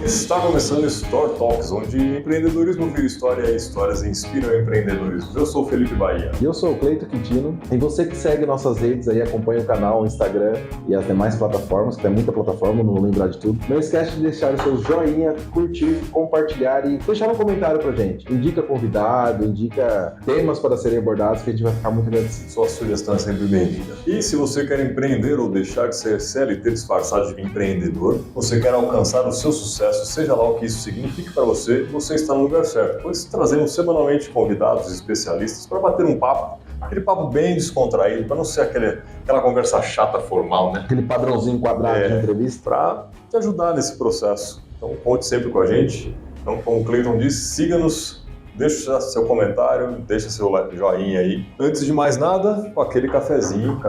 Está começando Store Talks, onde empreendedorismo vira história e histórias inspiram empreendedorismo. Eu sou o Felipe Bahia. E eu sou o Cleito Quintino. E você que segue nossas redes aí, acompanha o canal, o Instagram e as demais plataformas, que tem muita plataforma, não vou lembrar de tudo. Não esquece de deixar o seu joinha, curtir, compartilhar e deixar um comentário pra gente. Indica convidado, indica temas para serem abordados, que a gente vai ficar muito agradecido. Sua sugestão é sempre bem-vinda. E se você quer empreender ou deixar de ser CLT disfarçado de empreendedor, você quer alcançar o seu sucesso, seja lá o que isso signifique para você, você está no lugar certo, pois trazemos semanalmente convidados especialistas para bater um papo, aquele papo bem descontraído, para não ser aquela conversa chata, formal, né? Aquele padrãozinho quadrado de entrevista. Para te ajudar nesse processo. Então, conte sempre com a gente. Então, como o Cleiton disse, siga-nos, deixa seu comentário, deixa seu joinha aí. Antes de mais nada, com aquele cafezinho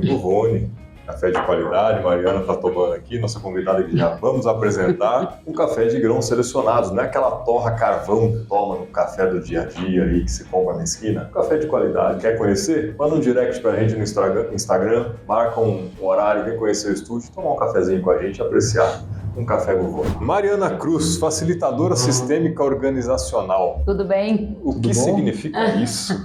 Bovone. Café de qualidade, Mariana está tomando aqui, nossa convidada que já vamos apresentar, um café de grãos selecionados, não é aquela torra carvão que toma no café do dia a dia aí que se compra na esquina. Café de qualidade, quer conhecer? Manda um direct pra gente no Instagram, marca um horário, vem conhecer o estúdio, tomar um cafezinho com a gente, apreciar um café Bovone. Mariana Cruz, facilitadora sistêmica organizacional. Tudo bem? O que significa isso?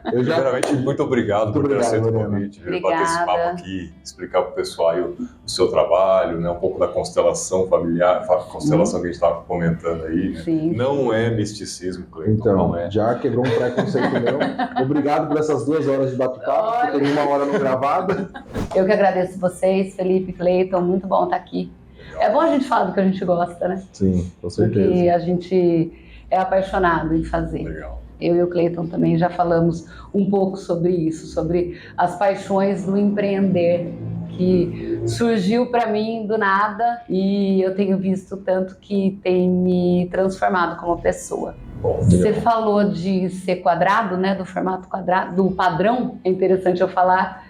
Primeiramente, muito obrigado por ter aceito o convite, vir bater esse papo aqui, explicar para o pessoal aí o seu trabalho, né, um pouco da constelação familiar, constelação que a gente estava comentando aí. Né? Sim. Não é misticismo, Cleiton, então, não é. Já quebrou um preconceito meu. Obrigado por essas 2 horas de bate-papo, porque tem 1 hora não gravada. Eu que agradeço vocês, Felipe, Cleiton, muito bom estar aqui. É bom a gente falar do que a gente gosta, né? Sim, com certeza. Porque a gente é apaixonado em fazer. Legal. Eu e o Cleiton também já falamos um pouco sobre isso, sobre as paixões do empreender, que surgiu para mim do nada e eu tenho visto tanto que tem me transformado como pessoa. Bom, Você falou de ser quadrado, né? Do formato quadrado, do padrão. É interessante eu falar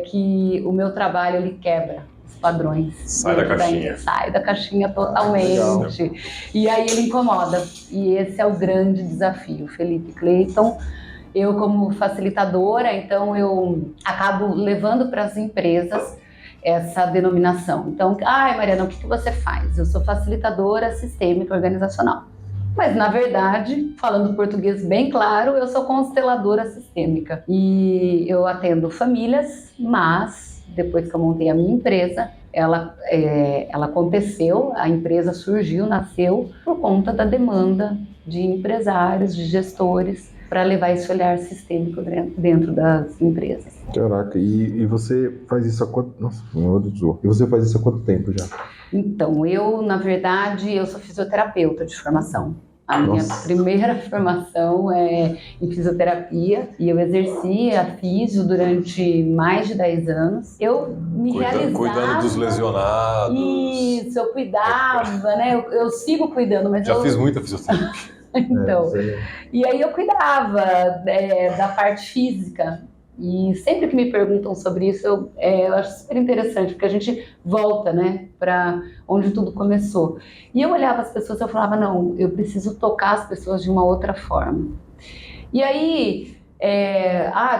que o meu trabalho ele quebra padrões. Sai da caixinha. Sai da caixinha totalmente. E aí ele incomoda. E esse é o grande desafio. Felipe, Cleiton, eu como facilitadora, então eu acabo levando para as empresas essa denominação. Então, Mariana, o que você faz? Eu sou facilitadora sistêmica organizacional. Mas, na verdade, falando português bem claro, eu sou consteladora sistêmica. E eu atendo famílias, mas depois que eu montei a minha empresa, ela aconteceu, a empresa surgiu, nasceu por conta da demanda de empresários, de gestores, para levar esse olhar sistêmico dentro das empresas. Caraca, e você faz isso há quanto... Nossa, meu olho zoou. E você faz isso há quanto tempo já? Então, na verdade, eu sou fisioterapeuta de formação. A minha primeira formação é em fisioterapia e eu exerci a fisio durante mais de 10 anos. Eu me realizava... Cuidando dos lesionados. Isso, eu cuidava, né? Eu sigo cuidando, mas já fiz muita fisioterapia. Então, e aí eu cuidava da parte física. E sempre que me perguntam sobre isso, eu acho super interessante, porque a gente volta, né, para onde tudo começou. E eu olhava as pessoas e eu falava, não, eu preciso tocar as pessoas de uma outra forma. E aí,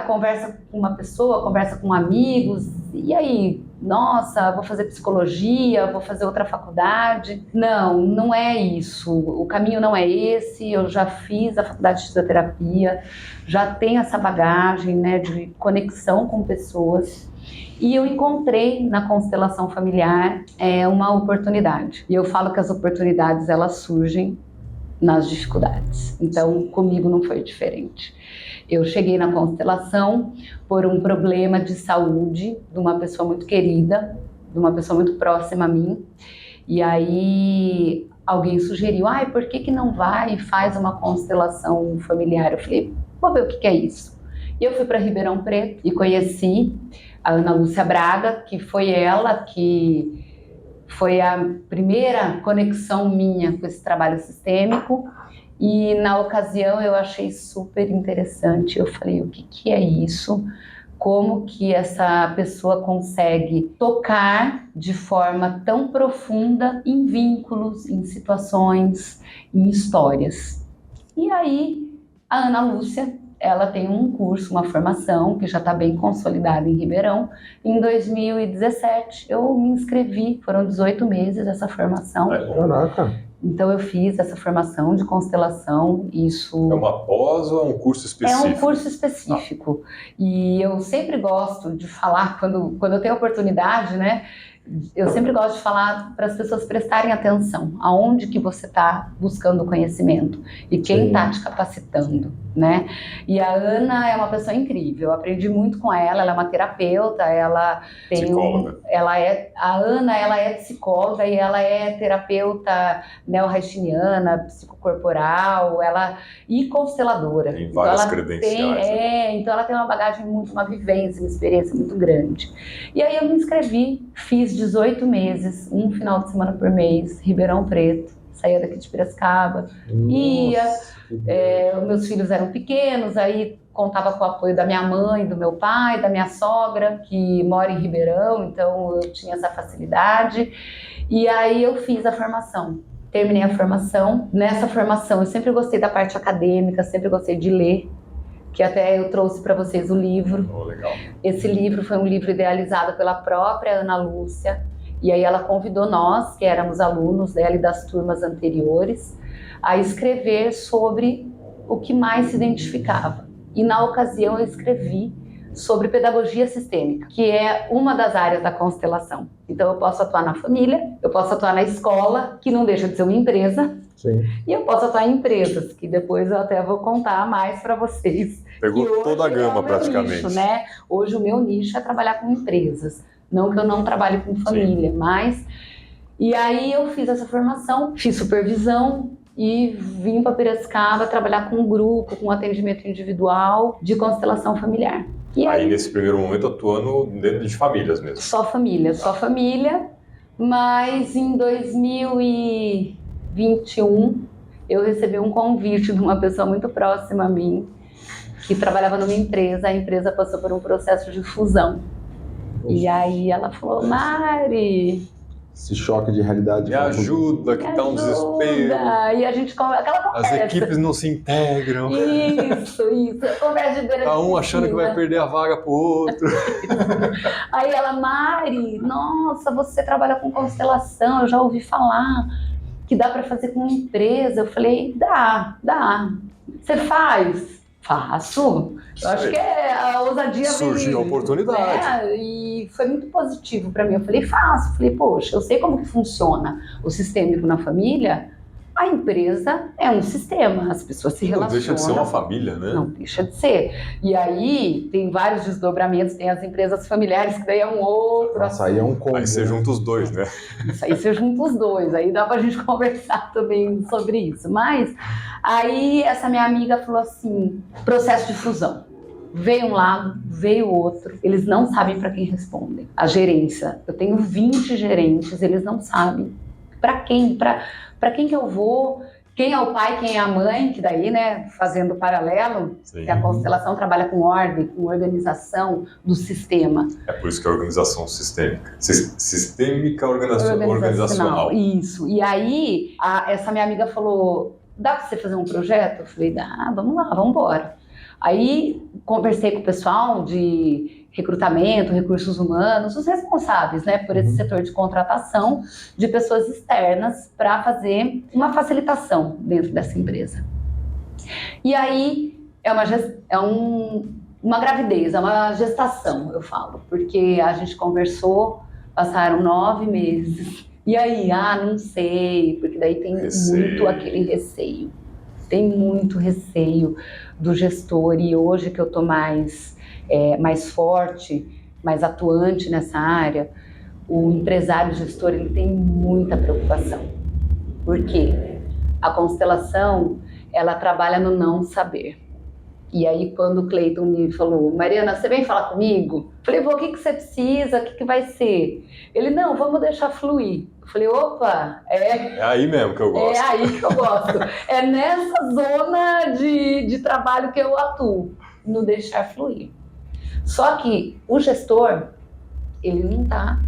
conversa com uma pessoa, conversa com amigos, e aí, nossa, vou fazer psicologia, vou fazer outra faculdade. Não é isso, o caminho não é esse, eu já fiz a faculdade de fisioterapia, já tenho essa bagagem, né, de conexão com pessoas. E eu encontrei na constelação familiar uma oportunidade. E eu falo que as oportunidades, elas surgem nas dificuldades. Então, comigo não foi diferente. Eu cheguei na constelação por um problema de saúde de uma pessoa muito querida, de uma pessoa muito próxima a mim. E aí alguém sugeriu, por que não vai e faz uma constelação familiar? Eu falei, vou ver o que é isso. E eu fui para Ribeirão Preto e conheci a Ana Lúcia Braga, que foi ela que foi a primeira conexão minha com esse trabalho sistêmico. E na ocasião eu achei super interessante, eu falei, o que é isso? Como que essa pessoa consegue tocar de forma tão profunda em vínculos, em situações, em histórias? E aí a Ana Lúcia ela tem um curso, uma formação que já está bem consolidada em Ribeirão. Em 2017 eu me inscrevi, foram 18 meses essa formação. Caraca! Então eu fiz essa formação de constelação, isso... É uma pós ou é um curso específico? É um curso específico. E eu sempre gosto de falar, quando eu tenho oportunidade, né? Eu sempre gosto de falar para as pessoas prestarem atenção aonde que você está buscando o conhecimento e quem está te capacitando, né? E a Ana é uma pessoa incrível, eu aprendi muito com ela é uma terapeuta, ela tem psicóloga. A Ana, ela é psicóloga e ela é terapeuta neo-haitiana, psicocorporal, e consteladora. Tem várias então, credenciais. Então ela tem uma bagagem uma vivência, uma experiência muito grande. E aí eu me inscrevi, fiz 18 meses, um final de semana por mês, Ribeirão Preto, saía daqui de Piracicaba, ia, meus filhos eram pequenos, aí contava com o apoio da minha mãe, do meu pai, da minha sogra, que mora em Ribeirão, então eu tinha essa facilidade, e aí eu fiz a formação. Terminei a formação. Nessa formação eu sempre gostei da parte acadêmica, sempre gostei de ler, que até eu trouxe para vocês o livro. Oh, legal. Esse livro foi um livro idealizado pela própria Ana Lúcia, e aí ela convidou nós, que éramos alunos dela e das turmas anteriores, a escrever sobre o que mais se identificava. E na ocasião eu escrevi sobre pedagogia sistêmica, que é uma das áreas da constelação. Então eu posso atuar na família, eu posso atuar na escola, que não deixa de ser uma empresa, Sim. e eu posso atuar em empresas, que depois eu até vou contar mais para vocês. Pegou toda a gama, praticamente. Nicho, né? Hoje o meu nicho é trabalhar com empresas. Não que eu não trabalhe com família, mas... E aí eu fiz essa formação, fiz supervisão e vim para Piracicaba trabalhar com um grupo, com atendimento individual de constelação familiar. E aí nesse primeiro momento atuando dentro de famílias mesmo? Só família, mas em 2021 eu recebi um convite de uma pessoa muito próxima a mim, que trabalhava numa empresa, a empresa passou por um processo de fusão. E aí ela falou, Mari... Esse choque de realidade. Me ajuda, que tá um desespero. E a gente aquela conversa. As equipes não se integram. Isso. Conversa de beira Tá um achando que vai perder a vaga pro outro. Aí ela, Mari, nossa, você trabalha com constelação, eu já ouvi falar que dá para fazer com empresa. Eu falei, dá. Você faz? Faço. Eu acho que a ousadia surgiu a oportunidade. Né? E foi muito positivo para mim. Eu falei, faço. Falei, poxa, eu sei como que funciona o sistêmico na família. A empresa é um sistema, as pessoas se relacionam. Não deixa de ser uma família, né? Não deixa de ser. E aí tem vários desdobramentos, tem as empresas familiares, que daí é um outro. Nossa, aí é um combo. Aí você junta os dois, né? Isso aí você junta os dois, aí dá pra gente conversar também sobre isso. Mas aí essa minha amiga falou assim, processo de fusão. Veio um lado, veio o outro, eles não sabem para quem respondem. A gerência, eu tenho 20 gerentes, eles não sabem para quem, para quem que eu vou, quem é o pai, quem é a mãe, que daí, né, fazendo paralelo, Sim. que a constelação trabalha com ordem, com organização do sistema. É por isso que é a organização sistêmica. Sistêmica organizacional. Isso. E aí, essa minha amiga falou, dá para você fazer um projeto? Eu falei, dá, vamos lá, vamos embora. Aí, conversei com o pessoal de recrutamento, recursos humanos, os responsáveis, né, por esse setor de contratação de pessoas externas para fazer uma facilitação dentro dessa empresa. E aí uma gravidez, é uma gestação, eu falo, porque a gente conversou, passaram 9 meses. E aí, não sei, porque daí tem muito aquele receio. Tem muito receio do gestor, e hoje que eu tô mais forte, mais atuante nessa área, o empresário gestor, ele tem muita preocupação. Por quê? A constelação, ela trabalha no não saber. E aí, quando o Cleiton me falou, Mariana, você vem falar comigo? Eu falei, o que você precisa? O que vai ser? Ele, não, vamos deixar fluir. Eu falei, opa, é aí mesmo que eu gosto. É aí que eu gosto. É nessa zona de trabalho que eu atuo, no deixar fluir. Só que o gestor, ele não está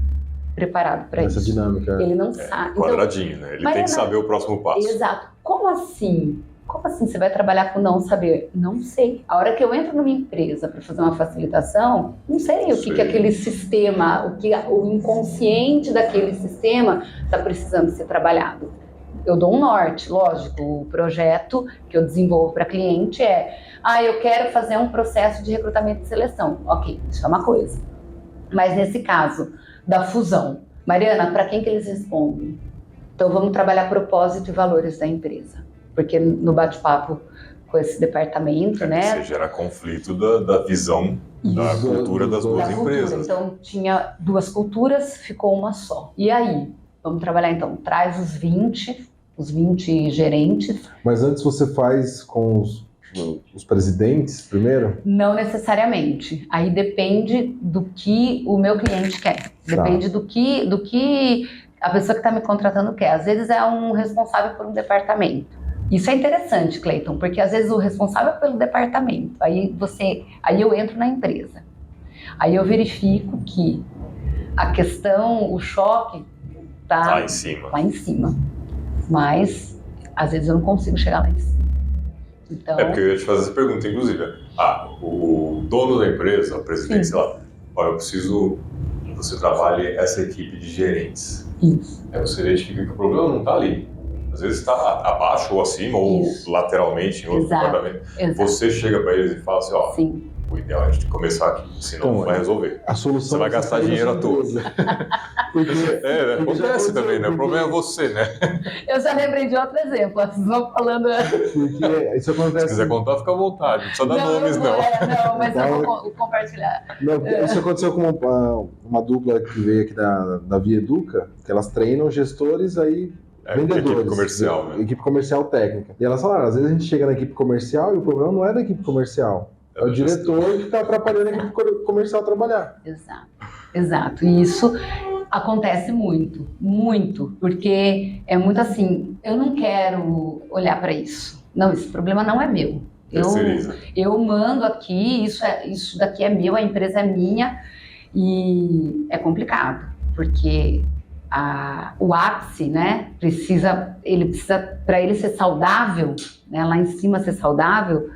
preparado para isso. Essa dinâmica. Ele não sabe. Quadradinho, né? Ele Mariana, tem que saber o próximo passo. Exato. Como assim? Como assim você vai trabalhar com não saber? Não sei. A hora que eu entro numa empresa para fazer uma facilitação, não sei o que aquele sistema, o inconsciente daquele sistema está precisando ser trabalhado. Eu dou um norte, lógico. O projeto que eu desenvolvo para cliente eu quero fazer um processo de recrutamento e seleção. Ok, isso é uma coisa. Mas nesse caso da fusão, Mariana, para quem que eles respondem? Então vamos trabalhar propósito e valores da empresa. Porque no bate-papo com esse departamento, né? Você gera conflito da visão, da cultura das duas empresas. Então tinha 2 culturas, ficou uma só. E aí? Vamos trabalhar então, traz os 20 gerentes. Mas antes você faz com os presidentes primeiro? Não necessariamente. Aí depende do que o meu cliente quer. Depende do que a pessoa que está me contratando quer. Às vezes é um responsável por um departamento. Isso é interessante, Cleiton, porque às vezes o responsável pelo departamento, aí eu entro na empresa. Aí eu verifico que a questão, o choque tá lá em cima. Mas às vezes eu não consigo chegar lá em cima. Então... porque eu ia te fazer essa pergunta, inclusive. O dono da empresa, o presidente, sei lá, eu preciso que você trabalhe essa equipe de gerentes. Isso. Aí você identifica que o problema não está ali. Às vezes está abaixo ou acima, ou lateralmente em outro departamento. Você chega para eles e fala assim, Sim. O ideal é a gente começar aqui, senão não vai resolver. A solução você vai gastar dinheiro à toa. Porque acontece também, né? O problema é você, né? Eu já lembrei de outro exemplo, vocês vão falando... Porque isso acontece... Se quiser contar, fica à vontade, não precisa dar nomes, não. Não, mas eu vou compartilhar. Isso aconteceu com uma dupla que veio aqui da Via Educa, que elas treinam gestores aí... vendedores, equipe comercial, né? Equipe comercial técnica. E elas falaram, às vezes a gente chega na equipe comercial e o problema não é da equipe comercial. É o diretor que está atrapalhando a equipe comercial a trabalhar. Exato. E isso acontece muito, porque é muito assim, eu não quero olhar para isso. Não, esse problema não é meu. Eu mando aqui, isso daqui é meu, a empresa é minha, e é complicado, porque o ápice, né, ele precisa, para ele ser saudável, né, lá em cima ser saudável,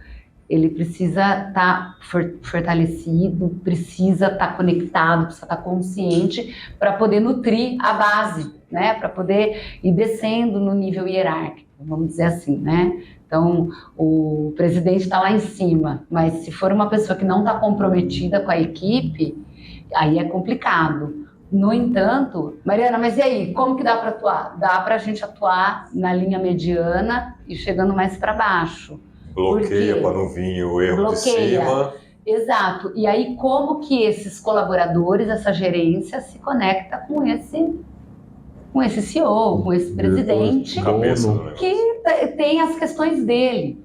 ele precisa estar fortalecido, precisa estar conectado, precisa estar consciente para poder nutrir a base, né, para poder ir descendo no nível hierárquico, vamos dizer assim, né. Então, o presidente está lá em cima, mas se for uma pessoa que não está comprometida com a equipe, aí é complicado. No entanto, Mariana, mas e aí, como que dá para atuar? Dá para a gente atuar na linha mediana e chegando mais para baixo. Bloqueia para não vir o erro de cima. Exato. E aí, como que esses colaboradores, essa gerência se conecta com esse CEO, com esse presidente, que tem as questões dele.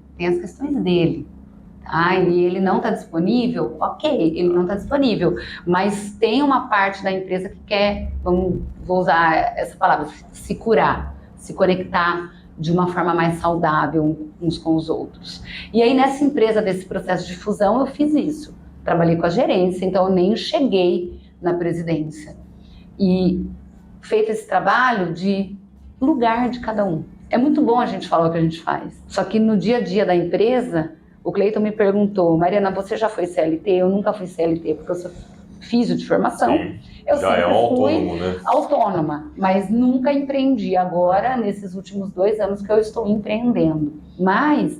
E ele não está disponível? Ok, ele não está disponível, mas tem uma parte da empresa que quer, vou usar essa palavra, se curar, se conectar de uma forma mais saudável uns com os outros. E aí nessa empresa, desse processo de fusão, eu fiz isso. Trabalhei com a gerência, então eu nem cheguei na presidência. E feito esse trabalho de lugar de cada um. É muito bom a gente falar o que a gente faz, só que no dia a dia da empresa, o Cleiton me perguntou, Mariana, você já foi CLT? Eu nunca fui CLT, porque eu sou físio de formação. Sim. Eu já sempre é autônomo, né? Autônoma, mas nunca empreendi. Agora, nesses últimos 2 anos que eu estou empreendendo. Mas,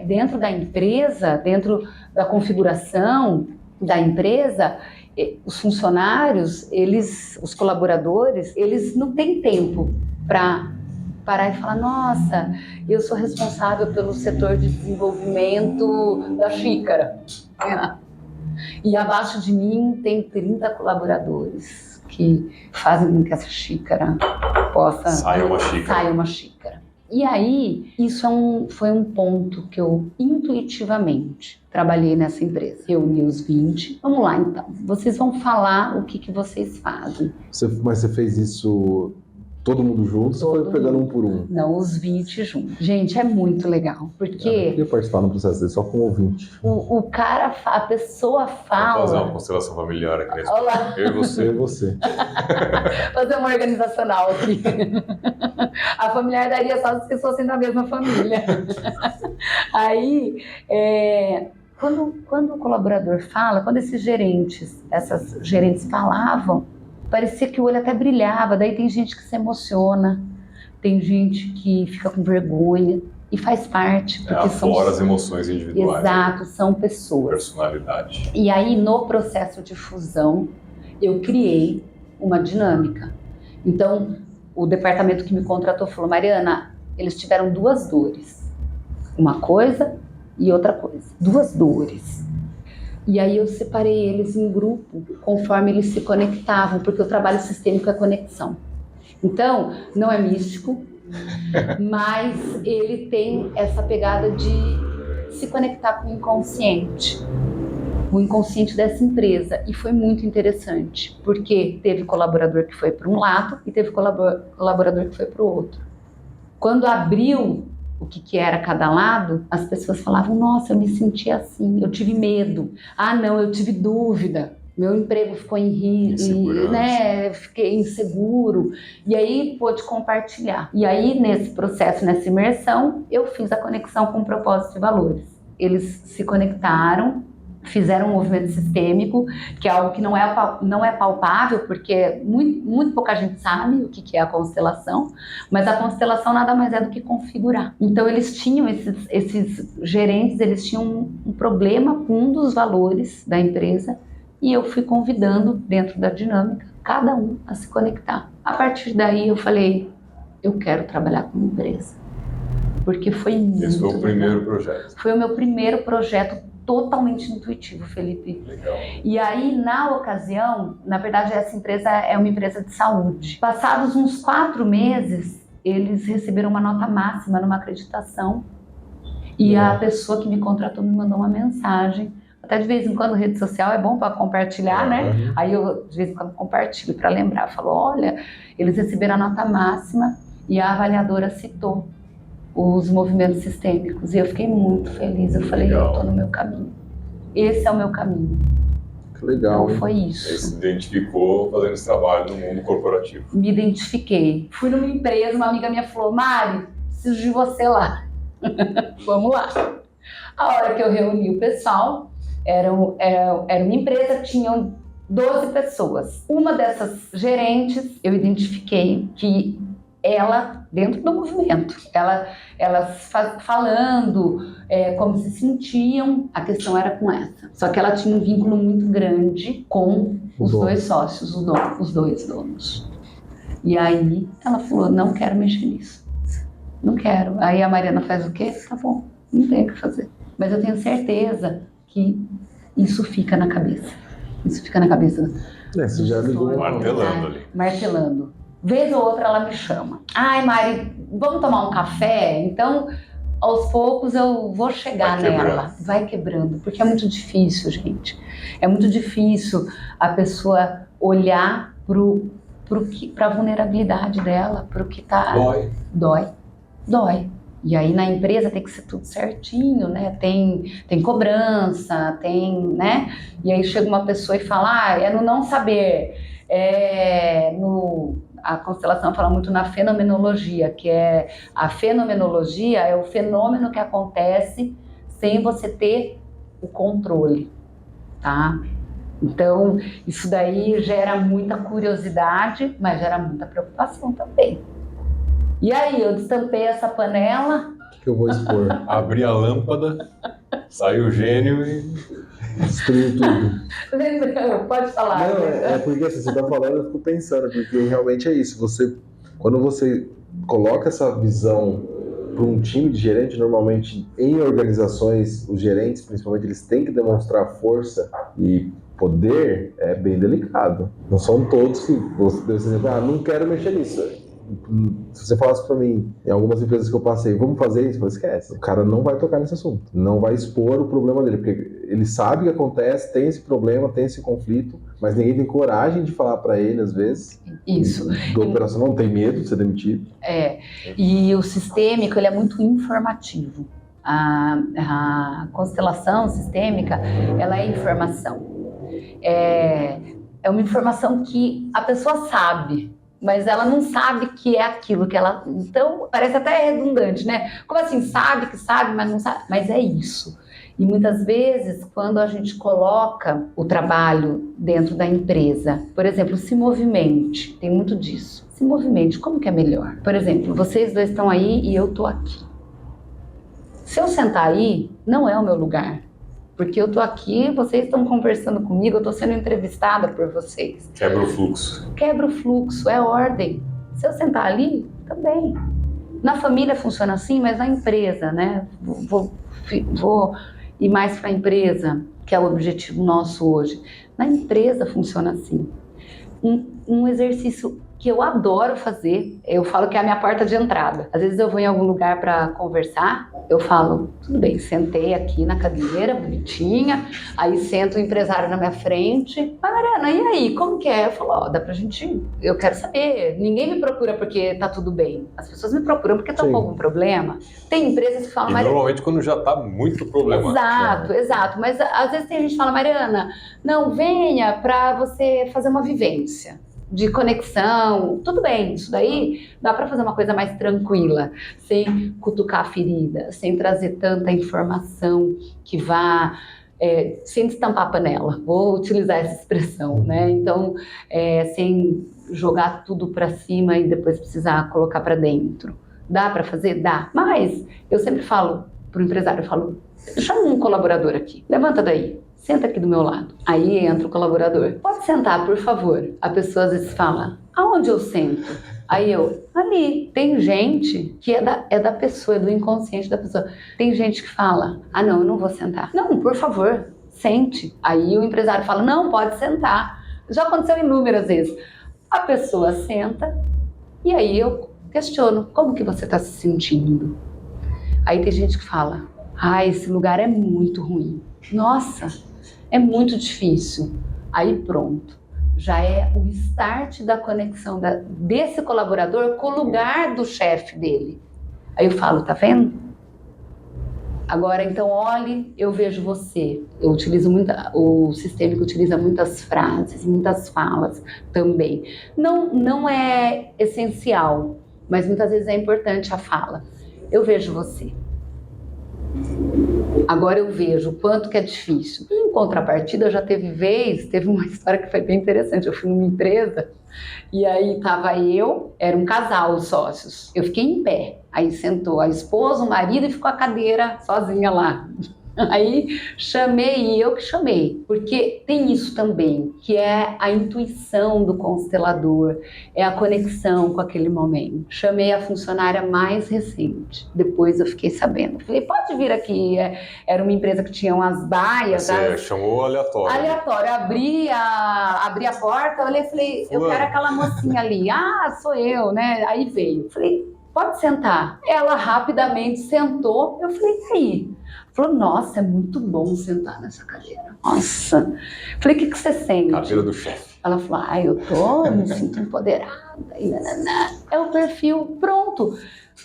dentro da empresa, dentro da configuração da empresa, os funcionários, os colaboradores, eles não têm tempo para parar e falar, nossa, eu sou responsável pelo setor de desenvolvimento da xícara. E abaixo de mim tem 30 colaboradores que fazem com que essa xícara possa... Saia uma xícara. E aí, isso foi um ponto que eu intuitivamente trabalhei nessa empresa. Reuni os 20. Vamos lá, então. Vocês vão falar o que vocês fazem. Mas você fez isso todo mundo junto, você foi pegando um por um? Não, os 20 juntos. Gente, é muito legal, porque... Eu queria participar no processo dele, só com ouvinte. O cara, a pessoa fala... Vamos fazer uma constelação familiar aqui. Olá. Eu e você. Eu e você. Fazer uma organizacional aqui. A familiar daria só se fossem da mesma família. Aí, quando o colaborador fala, quando essas gerentes falavam, parecia que o olho até brilhava. Daí tem gente que se emociona, tem gente que fica com vergonha e faz parte. Porque Aflora as emoções individuais. Exato, são pessoas. Personalidade. E aí, no processo de fusão, eu criei uma dinâmica. Então, o departamento que me contratou falou, Mariana, eles tiveram 2 dores. Uma coisa e outra coisa. 2 dores. E aí eu separei eles em grupo, conforme eles se conectavam, porque o trabalho sistêmico é conexão. Então, não é místico, mas ele tem essa pegada de se conectar com o inconsciente dessa empresa. E foi muito interessante, porque teve colaborador que foi para um lado e teve colaborador que foi para o outro. Quando abriu o que era cada lado, as pessoas falavam, nossa, eu me senti assim, eu tive medo, não, eu tive dúvida, meu emprego ficou em risco, né? Fiquei inseguro, e aí pôde compartilhar. E aí, nesse processo, nessa imersão, eu fiz a conexão com propósito e valores. Eles se conectaram, fizeram um movimento sistêmico, que é algo que não é palpável, porque muito pouca gente sabe o que é a constelação, mas a constelação nada mais é do que configurar. Então eles tinham, esses gerentes, eles tinham um problema com um dos valores da empresa, e eu fui convidando, dentro da dinâmica, cada um a se conectar. A partir daí eu falei, eu quero trabalhar com uma empresa, porque foi muito Esse foi o legal. Primeiro projeto. Foi o meu primeiro projeto totalmente intuitivo, Felipe. Legal. E aí, na ocasião, na verdade, essa empresa é uma empresa de saúde. Passados uns 4 meses, eles receberam uma nota máxima numa acreditação. E a pessoa que me contratou me mandou uma mensagem. Até de vez em quando, rede social é bom para compartilhar, né? Aí eu, de vez em quando, compartilho para lembrar. Falou, olha, eles receberam a nota máxima e a avaliadora citou os movimentos sistêmicos. E eu fiquei muito feliz. Eu falei, eu estou no meu caminho. Esse é o meu caminho. Que legal, então, hein? foi Você isso. se identificou fazendo esse trabalho no mundo corporativo. Me identifiquei. Fui numa empresa, uma amiga minha falou, Mari, preciso de você lá. Vamos lá. A hora que eu reuni o pessoal, era uma empresa, tinham 12 pessoas. Uma dessas gerentes, eu identifiquei que ela, dentro do movimento, elas falando como se sentiam, a questão era com essa. Só que ela tinha um vínculo muito grande com os 2 sócios, os 2 donos. E aí ela falou, não quero mexer nisso. Não quero. Aí a Mariana faz o quê? Tá bom, não tem o que fazer. Mas eu tenho certeza que isso fica na cabeça. Isso fica na cabeça. Você já ligou Martelando ali. Martelando. Vez ou outra ela me chama. Ai, Mari, vamos tomar um café? Então, aos poucos eu vou chegar nela. Vai quebrando, porque é muito difícil, gente. É muito difícil a pessoa olhar para a vulnerabilidade dela, para o que tá... Dói. E aí na empresa tem que ser tudo certinho, né? Tem cobrança, né? E aí chega uma pessoa e fala, é no não saber, a constelação fala muito na fenomenologia, que a fenomenologia é o fenômeno que acontece sem você ter o controle, tá? Então, isso daí gera muita curiosidade, mas gera muita preocupação também. E aí, eu destampei essa panela. O que eu vou expor? Abri a lâmpada, saiu o gênio e... destruiu tudo. Lembra? Pode falar. Não, é porque assim, você tá falando, eu fico pensando, porque realmente é isso. Quando você coloca essa visão para um time de gerente, normalmente em organizações, os gerentes, principalmente, eles têm que demonstrar força e poder, é bem delicado. Não são todos que você diz, não quero mexer nisso. Se você falasse pra mim, em algumas empresas que eu passei, vamos fazer isso, eu falei, esquece. O cara não vai tocar nesse assunto, não vai expor o problema dele, porque ele sabe que acontece, tem esse problema, tem esse conflito, mas ninguém tem coragem de falar pra ele, às vezes, Isso. Do operacional não tem medo de ser demitido. E o sistêmico, ele é muito informativo. A constelação sistêmica, ela é informação. É uma informação que a pessoa sabe, mas ela não sabe que é aquilo que ela... Então, parece até redundante, né? Como assim, sabe que sabe, mas não sabe? Mas é isso. E muitas vezes, quando a gente coloca o trabalho dentro da empresa, por exemplo, se movimente, tem muito disso. Se movimente, como que é melhor? Por exemplo, vocês dois estão aí e eu estou aqui. Se eu sentar aí, não é o meu lugar. Porque eu estou aqui, vocês estão conversando comigo, eu estou sendo entrevistada por vocês. Quebra o fluxo. Quebra o fluxo, é ordem. Se eu sentar ali, também. Na família funciona assim, mas na empresa, né? Vou ir mais para a empresa, que é o objetivo nosso hoje. Na empresa funciona assim. Um exercício que eu adoro fazer, eu falo que é a minha porta de entrada. Às vezes eu vou em algum lugar para conversar, eu falo, tudo bem, sentei aqui na cadeira, bonitinha, aí senta o empresário na minha frente. Mas Mariana, e aí, como que é? Eu falo, dá pra gente, eu quero saber. Ninguém me procura porque tá tudo bem. As pessoas me procuram porque estão com algum problema. Tem empresas que falam, e normalmente quando já tá muito problemático. Exato. Mas às vezes tem gente que fala, Mariana, não, venha pra você fazer uma vivência de conexão, tudo bem, isso daí dá para fazer uma coisa mais tranquila, sem cutucar a ferida, sem trazer tanta informação que vá, sem destampar a panela, vou utilizar essa expressão, né? Então, sem jogar tudo para cima e depois precisar colocar para dentro. Dá para fazer? Dá. Mas eu sempre falo pro empresário, eu falo, chama um colaborador aqui, levanta daí. Senta aqui do meu lado. Aí entra o colaborador. Pode sentar, por favor. A pessoa às vezes fala, aonde eu sento? Aí eu, ali. Tem gente que é da pessoa, é do inconsciente da pessoa. Tem gente que fala, não, eu não vou sentar. Não, por favor, sente. Aí o empresário fala, não, pode sentar. Já aconteceu inúmeras vezes. A pessoa senta e aí eu questiono, como que você está se sentindo? Aí tem gente que fala, esse lugar é muito ruim. Nossa, é muito difícil. Aí pronto, já é o start da conexão desse colaborador com o lugar do chefe dele. Aí eu falo, tá vendo? Agora então olhe, eu vejo você. Eu utilizo o sistêmico utiliza muitas frases, muitas falas também. Não é essencial, mas muitas vezes é importante a fala. Eu vejo você. Agora eu vejo o quanto que é difícil. Em contrapartida, já teve uma história que foi bem interessante. Eu fui numa empresa e aí tava era um casal, os sócios. Eu fiquei em pé. Aí sentou a esposa, o marido e ficou a cadeira sozinha lá. Aí eu que chamei, porque tem isso também, que é a intuição do constelador, é a conexão com aquele momento. Chamei a funcionária mais recente, depois eu fiquei sabendo. Falei, pode vir aqui, era uma empresa que tinha umas baias. Você chamou aleatório. Aleatório, abri a porta, olhei e falei, eu quero aquela mocinha ali. Sou eu, né? Aí veio, falei, pode sentar. Ela rapidamente sentou, eu falei, e aí? Falou, nossa, é muito bom sentar nessa cadeira. Nossa. Falei, o que você sente? Cadeira do chefe. Ela falou, eu me sinto empoderada. É o perfil, pronto.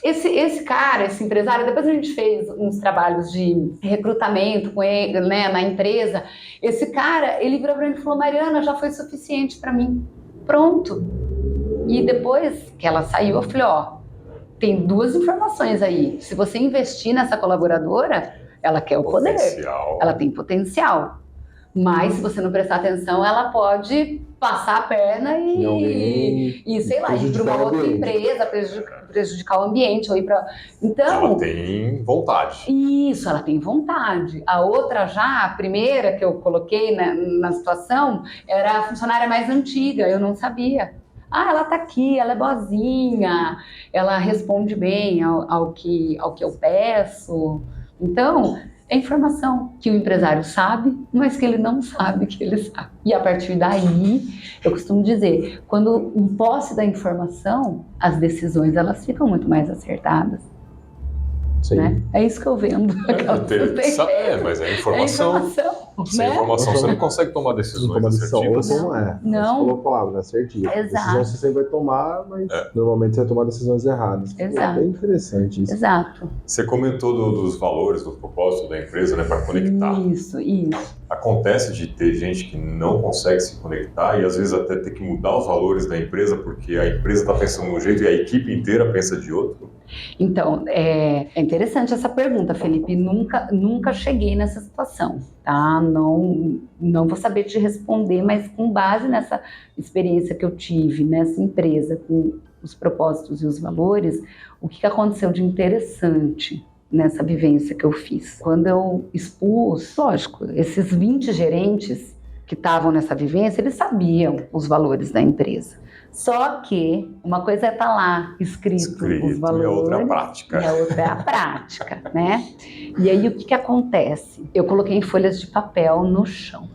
Esse cara, esse empresário, depois a gente fez uns trabalhos de recrutamento com ele, né, na empresa. Esse cara, ele virou pra mim e falou, Mariana, já foi suficiente pra mim. Pronto. E depois que ela saiu, eu falei, tem duas informações aí. Se você investir nessa colaboradora, ela quer o poder. Ela tem potencial. Mas se você não prestar atenção, ela pode passar a perna e sei lá, ir para uma outra empresa, prejudicar o ambiente, ou ir para... Então, ela tem vontade. Isso, ela tem vontade. A outra a primeira que eu coloquei na situação, era a funcionária mais antiga, eu não sabia. Ela tá aqui, ela é boazinha, ela responde bem ao que eu peço. Então, é informação que o empresário sabe, mas que ele não sabe que ele sabe. E a partir daí, eu costumo dizer, quando em posse da informação, as decisões elas ficam muito mais acertadas. Sim. Né? É isso que eu vendo. Mas é informação. Sem informação você não consegue tomar decisões assertivas. Não. Você falou a palavra, assertiva. Decisão você sempre vai tomar, mas normalmente você vai tomar decisões erradas. Exato. É bem interessante isso. Exato. Você comentou dos valores, do propósito da empresa, né, para conectar. Isso. Acontece de ter gente que não consegue se conectar e às vezes até ter que mudar os valores da empresa porque a empresa está pensando de um jeito e a equipe inteira pensa de outro? Então, é interessante essa pergunta, Felipe. Nunca cheguei nessa situação, tá? Não vou saber te responder, mas com base nessa experiência que eu tive nessa empresa, com os propósitos e os valores, o que aconteceu de interessante nessa vivência que eu fiz? Quando eu expus, lógico, esses 20 gerentes que estavam nessa vivência, eles sabiam os valores da empresa. Só que uma coisa é estar lá escrito os valores, e a outra é a prática. E a outra é a prática, né? E aí o que acontece? Eu coloquei em folhas de papel no chão.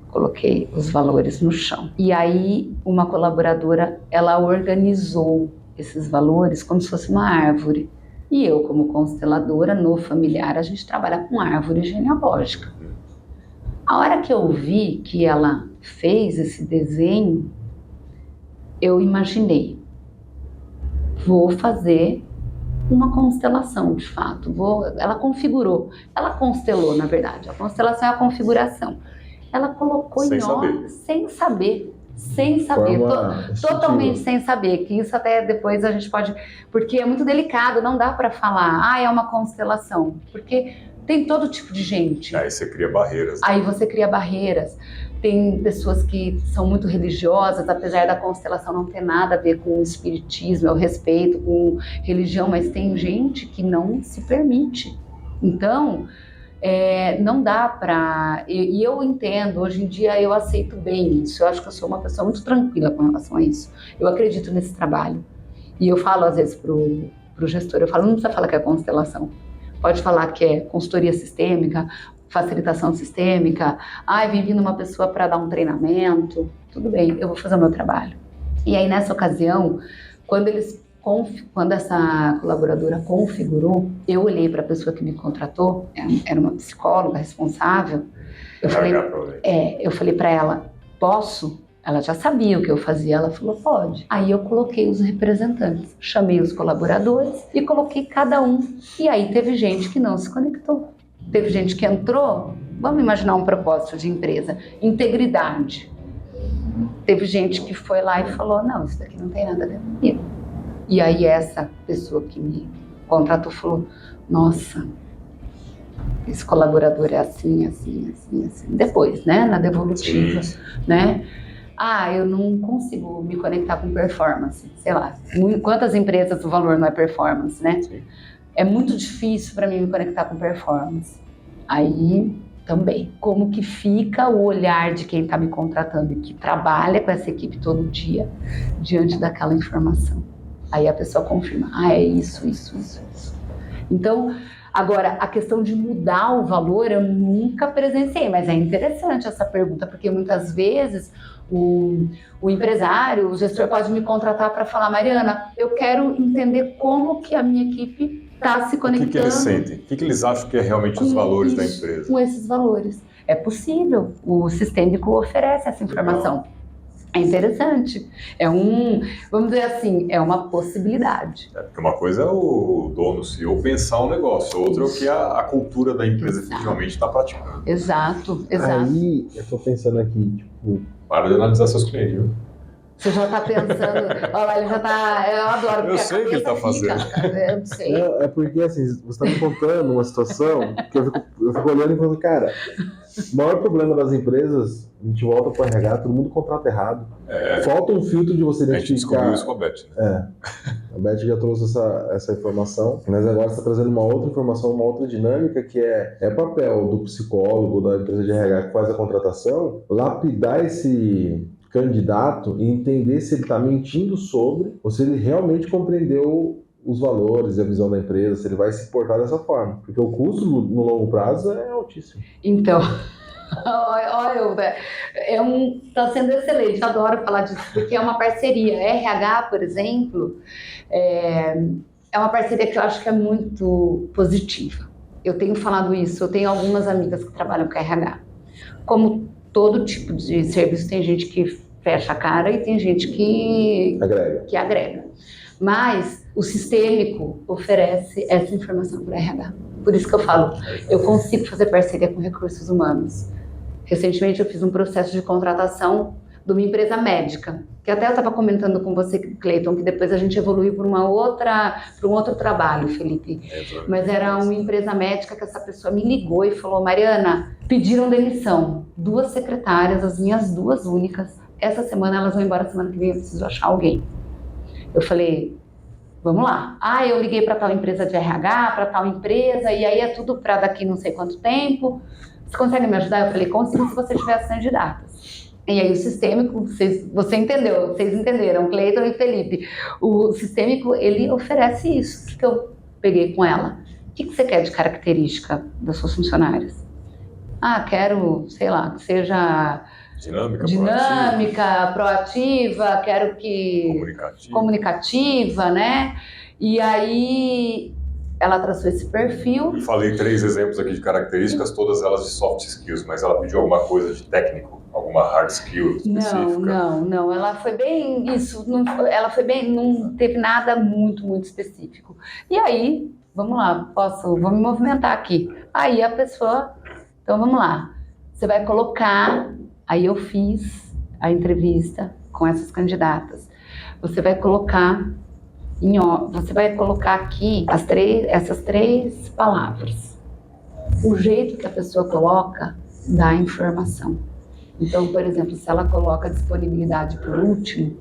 Coloquei os valores no chão. E aí uma colaboradora, ela organizou esses valores como se fosse uma árvore. E eu, como consteladora no familiar, a gente trabalha com árvore genealógica. A hora que eu vi que ela fez esse desenho, eu imaginei, vou fazer uma constelação, de fato. Ela configurou, ela constelou, na verdade. A constelação é a configuração. Ela colocou em ordem, sem saber, totalmente sem saber, que isso até depois a gente pode, porque é muito delicado, não dá para falar, é uma constelação, porque tem todo tipo de gente. Aí você cria barreiras. Aí você cria barreiras. Tem pessoas que são muito religiosas, apesar da constelação não ter nada a ver com o espiritismo, eu respeito com religião, mas tem gente que não se permite. Então, não dá para... E eu entendo, hoje em dia eu aceito bem isso. Eu acho que eu sou uma pessoa muito tranquila com relação a isso. Eu acredito nesse trabalho. E eu falo às vezes pro gestor, eu falo, não precisa falar que é constelação. Pode falar que é consultoria sistêmica, facilitação sistêmica, vem vindo uma pessoa para dar um treinamento, tudo bem, eu vou fazer o meu trabalho. E aí nessa ocasião, quando essa colaboradora configurou, eu olhei para a pessoa que me contratou, era uma psicóloga responsável, eu falei para ela, posso? Ela já sabia o que eu fazia, ela falou, pode. Aí eu coloquei os representantes, chamei os colaboradores e coloquei cada um. E aí teve gente que não se conectou. Teve gente que entrou, vamos imaginar um propósito de empresa, integridade. Teve gente que foi lá e falou, não, isso daqui não tem nada a ver comigo. E aí essa pessoa que me contratou falou, nossa, esse colaborador é assim. Depois, né, na devolutiva, né? Eu não consigo me conectar com performance, sei lá. Quantas empresas o valor não é performance, né? Sim. É muito difícil para mim me conectar com performance. Aí, também, como que fica o olhar de quem está me contratando e que trabalha com essa equipe todo dia diante daquela informação? Aí a pessoa confirma, é isso. Então, agora, a questão de mudar o valor eu nunca presenciei, mas é interessante essa pergunta, porque muitas vezes o empresário, o gestor pode me contratar para falar, Mariana, eu quero entender como que a minha equipe está se conectando. O que eles sentem? O que eles acham que é realmente os valores da empresa? Com esses valores. É possível, o sistêmico oferece essa informação. Legal. É interessante. Vamos dizer assim, é uma possibilidade. Porque uma coisa é o dono, o CEO, pensar um negócio, outra é o que a cultura da empresa efetivamente está praticando. Exato. Aí, eu estou pensando aqui, Para de analisar seus clientes, viu? Você já está pensando, olha lá, ele já está, eu adoro. Eu sei o que ele está fazendo. Eu não sei. É porque assim, você está me contando uma situação que eu fico olhando e falando, cara, o maior problema das empresas, a gente volta para o RH, todo mundo contrata errado. Falta um filtro de você identificar. A gente descobriu isso com a Beth, né? A Beth já trouxe essa informação, mas agora você está trazendo uma outra informação, uma outra dinâmica que é papel do psicólogo, da empresa de RH que faz a contratação, lapidar esse candidato e entender se ele está mentindo sobre ou se ele realmente compreendeu os valores e a visão da empresa, se ele vai se portar dessa forma. Porque o custo no longo prazo é altíssimo. Então, está sendo excelente, adoro falar disso, porque é uma parceria. RH, por exemplo, É uma parceria que eu acho que é muito positiva. Eu tenho falado isso, eu tenho algumas amigas que trabalham com RH. Como todo tipo de serviço, tem gente que fecha a cara e tem gente que agrega. Mas o sistêmico oferece essa informação para o RH. Por isso que eu falo, eu consigo fazer parceria com recursos humanos. Recentemente eu fiz um processo de contratação de uma empresa médica, que até eu estava comentando com você, Cleiton, que depois a gente evoluiu para um outro trabalho, Felipe. Mas era uma empresa médica que essa pessoa me ligou e falou: Mariana, pediram demissão. 2 secretárias, as minhas 2 únicas, essa semana elas vão embora, semana que vem eu preciso achar alguém. Eu falei, vamos lá. Eu liguei para tal empresa de RH, para tal empresa, e aí é tudo para daqui não sei quanto tempo. Você consegue me ajudar? Eu falei, consigo se você tiver as candidatas. E aí o sistêmico, vocês entenderam, Cleiton e Felipe. O sistêmico, ele oferece isso. O que eu peguei com ela? O que você quer de característica das suas funcionárias? Quero, sei lá, que seja dinâmica, proativa, quero que... Comunicativa, né? E aí ela traçou esse perfil. Eu falei 3 exemplos aqui de características, todas elas de soft skills, mas ela pediu alguma coisa de técnico, alguma hard skill específica? Não, ela foi bem isso, não teve nada muito específico. E aí, vamos lá, vou me movimentar aqui. Aí a pessoa, então vamos lá, você vai colocar, aí eu fiz a entrevista com essas candidatas, você vai colocar aqui essas 3 palavras. O jeito que a pessoa coloca dá a informação. Então, por exemplo, se ela coloca disponibilidade por último,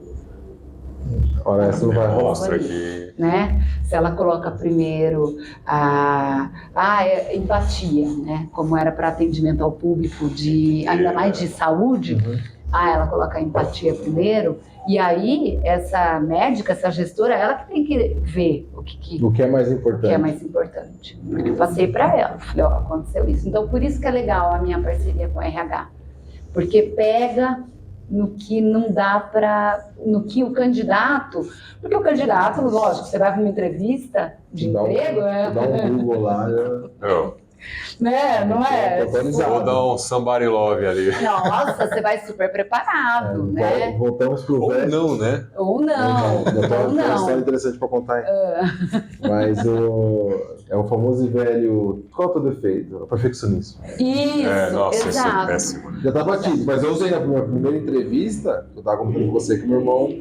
ora, essa não vai mostra aqui, né? Se ela coloca primeiro empatia, né? Como era para atendimento ao público ainda mais de saúde, ela coloca a empatia primeiro. E aí, essa médica, essa gestora, ela que tem que ver o que é mais importante. Porque eu passei para ela, falei, aconteceu isso. Então, por isso que é legal a minha parceria com a RH. Porque pega no que não dá no que o candidato... Porque o candidato, lógico, você vai para uma entrevista de emprego... Dá um Google lá... Né? Não é? Vou dar um somebody love ali. Nossa, você vai super preparado, né? Voltamos pro velho. Ou não, né? Ou não. Tem uma história interessante para contar. Mas é o famoso e velho... Qual é o teu defeito? O perfeccionismo. Isso, nossa, exato. Isso é péssimo. Já tá batido, mas eu usei na minha primeira entrevista, eu tava comentando com você que meu irmão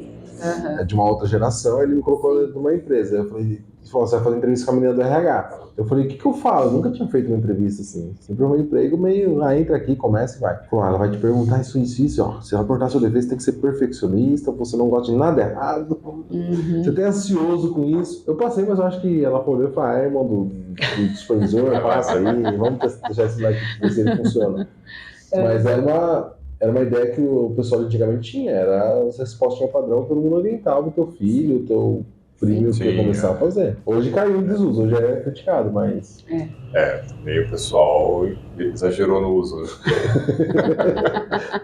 é de uma outra geração, ele me colocou numa empresa. Eu falei, você vai fazer entrevista com a menina do RH. Eu falei, o que eu falo? Eu nunca tinha feito uma entrevista assim. Sempre um emprego meio, entra aqui, começa e vai. Falou, ela vai te perguntar isso, ó. Se ela perguntar sobre defesa, você tem que ser perfeccionista, você não gosta de nada errado. Você tá ansioso com isso. Eu passei, mas eu acho que ela olhou e falou, irmão do supervisor, passa aí, vamos deixar esse like ver se ele funciona. Mas era uma ideia que o pessoal antigamente tinha, era as respostas ao padrão, todo mundo orientava o teu filho, o teu primo que ia começar a fazer. Hoje caiu em desuso, hoje é criticado, mas... Meio pessoal exagerou no uso.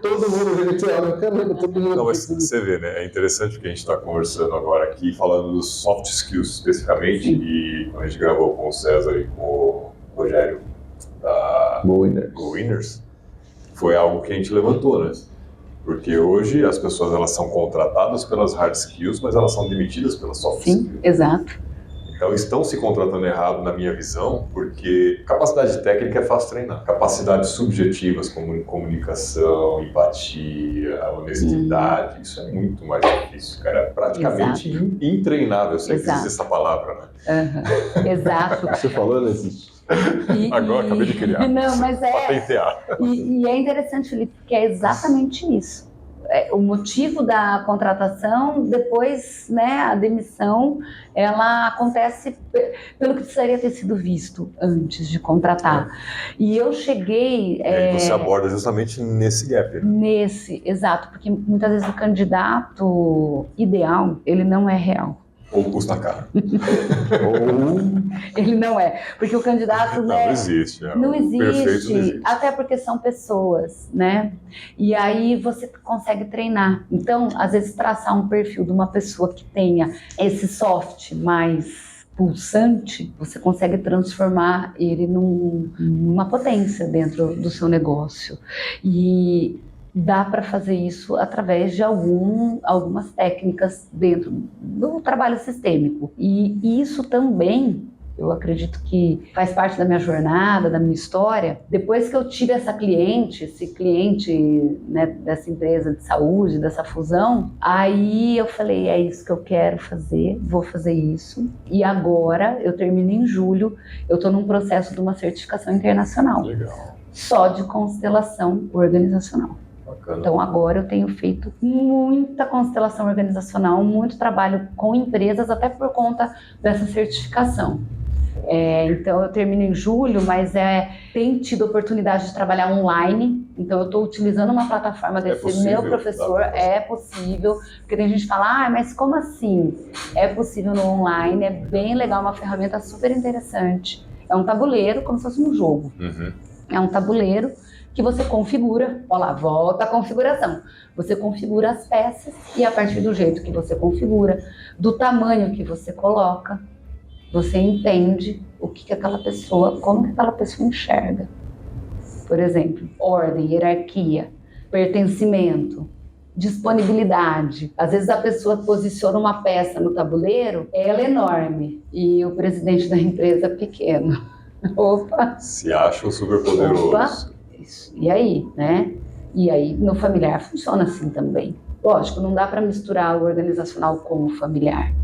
Todo mundo caramba, todo mundo... Não, mas você vê, né? É interessante que a gente está conversando agora aqui, falando dos soft skills especificamente, e quando a gente gravou com o César e com o Rogério da Go Winners, foi algo que a gente levantou, né? Porque hoje as pessoas elas são contratadas pelas hard skills, mas elas são demitidas pelas soft skills. Sim, exato. Então estão se contratando errado, na minha visão, porque capacidade técnica é fácil treinar. Capacidades subjetivas como comunicação, empatia, honestidade, isso é muito mais difícil, cara. É praticamente intreinável, se existe essa palavra, né? Exato. Você falou, não existe. Agora acabei de criar. Não, mas patentear. E é interessante, Felipe, porque é exatamente isso. O motivo da contratação, depois, né, a demissão, ela acontece pelo que precisaria ter sido visto antes de contratar. E eu cheguei... E aí você aborda justamente nesse gap. Exato, porque muitas vezes o candidato ideal, ele não é real. Ou custa caro. Ele não é. Porque o candidato... Não existe. Não existe. Até porque são pessoas, né? E aí você consegue treinar. Então, às vezes, traçar um perfil de uma pessoa que tenha esse soft mais pulsante, você consegue transformar ele numa potência dentro do seu negócio. E dá para fazer isso através de algumas técnicas dentro do trabalho sistêmico. E isso também, eu acredito que faz parte da minha jornada, da minha história. Depois que eu tive esse cliente, né, dessa empresa de saúde, dessa fusão, aí eu falei, é isso que eu quero fazer, vou fazer isso. E agora, eu termino em julho, eu estou num processo de uma certificação internacional. Legal. Só de constelação organizacional. Bacana. Então agora eu tenho feito muita constelação organizacional, muito trabalho com empresas, até por conta dessa certificação. Então eu termino em julho, mas tem tido oportunidade de trabalhar online, então eu estou utilizando uma plataforma desse possível, meu professor, é possível, porque tem gente que fala, mas como assim? É possível no online, é bem legal, uma ferramenta super interessante. É um tabuleiro, como se fosse um jogo. Uhum. É um tabuleiro que você configura, olha lá, volta a configuração. Você configura as peças e a partir do jeito que você configura, do tamanho que você coloca, você entende como que aquela pessoa enxerga. Por exemplo, ordem, hierarquia, pertencimento, disponibilidade. Às vezes a pessoa posiciona uma peça no tabuleiro, ela é enorme e o presidente da empresa é pequeno. Opa! Se acha super poderoso. Opa! Isso. E aí, né? E aí no familiar funciona assim também. Lógico, não dá para misturar o organizacional com o familiar.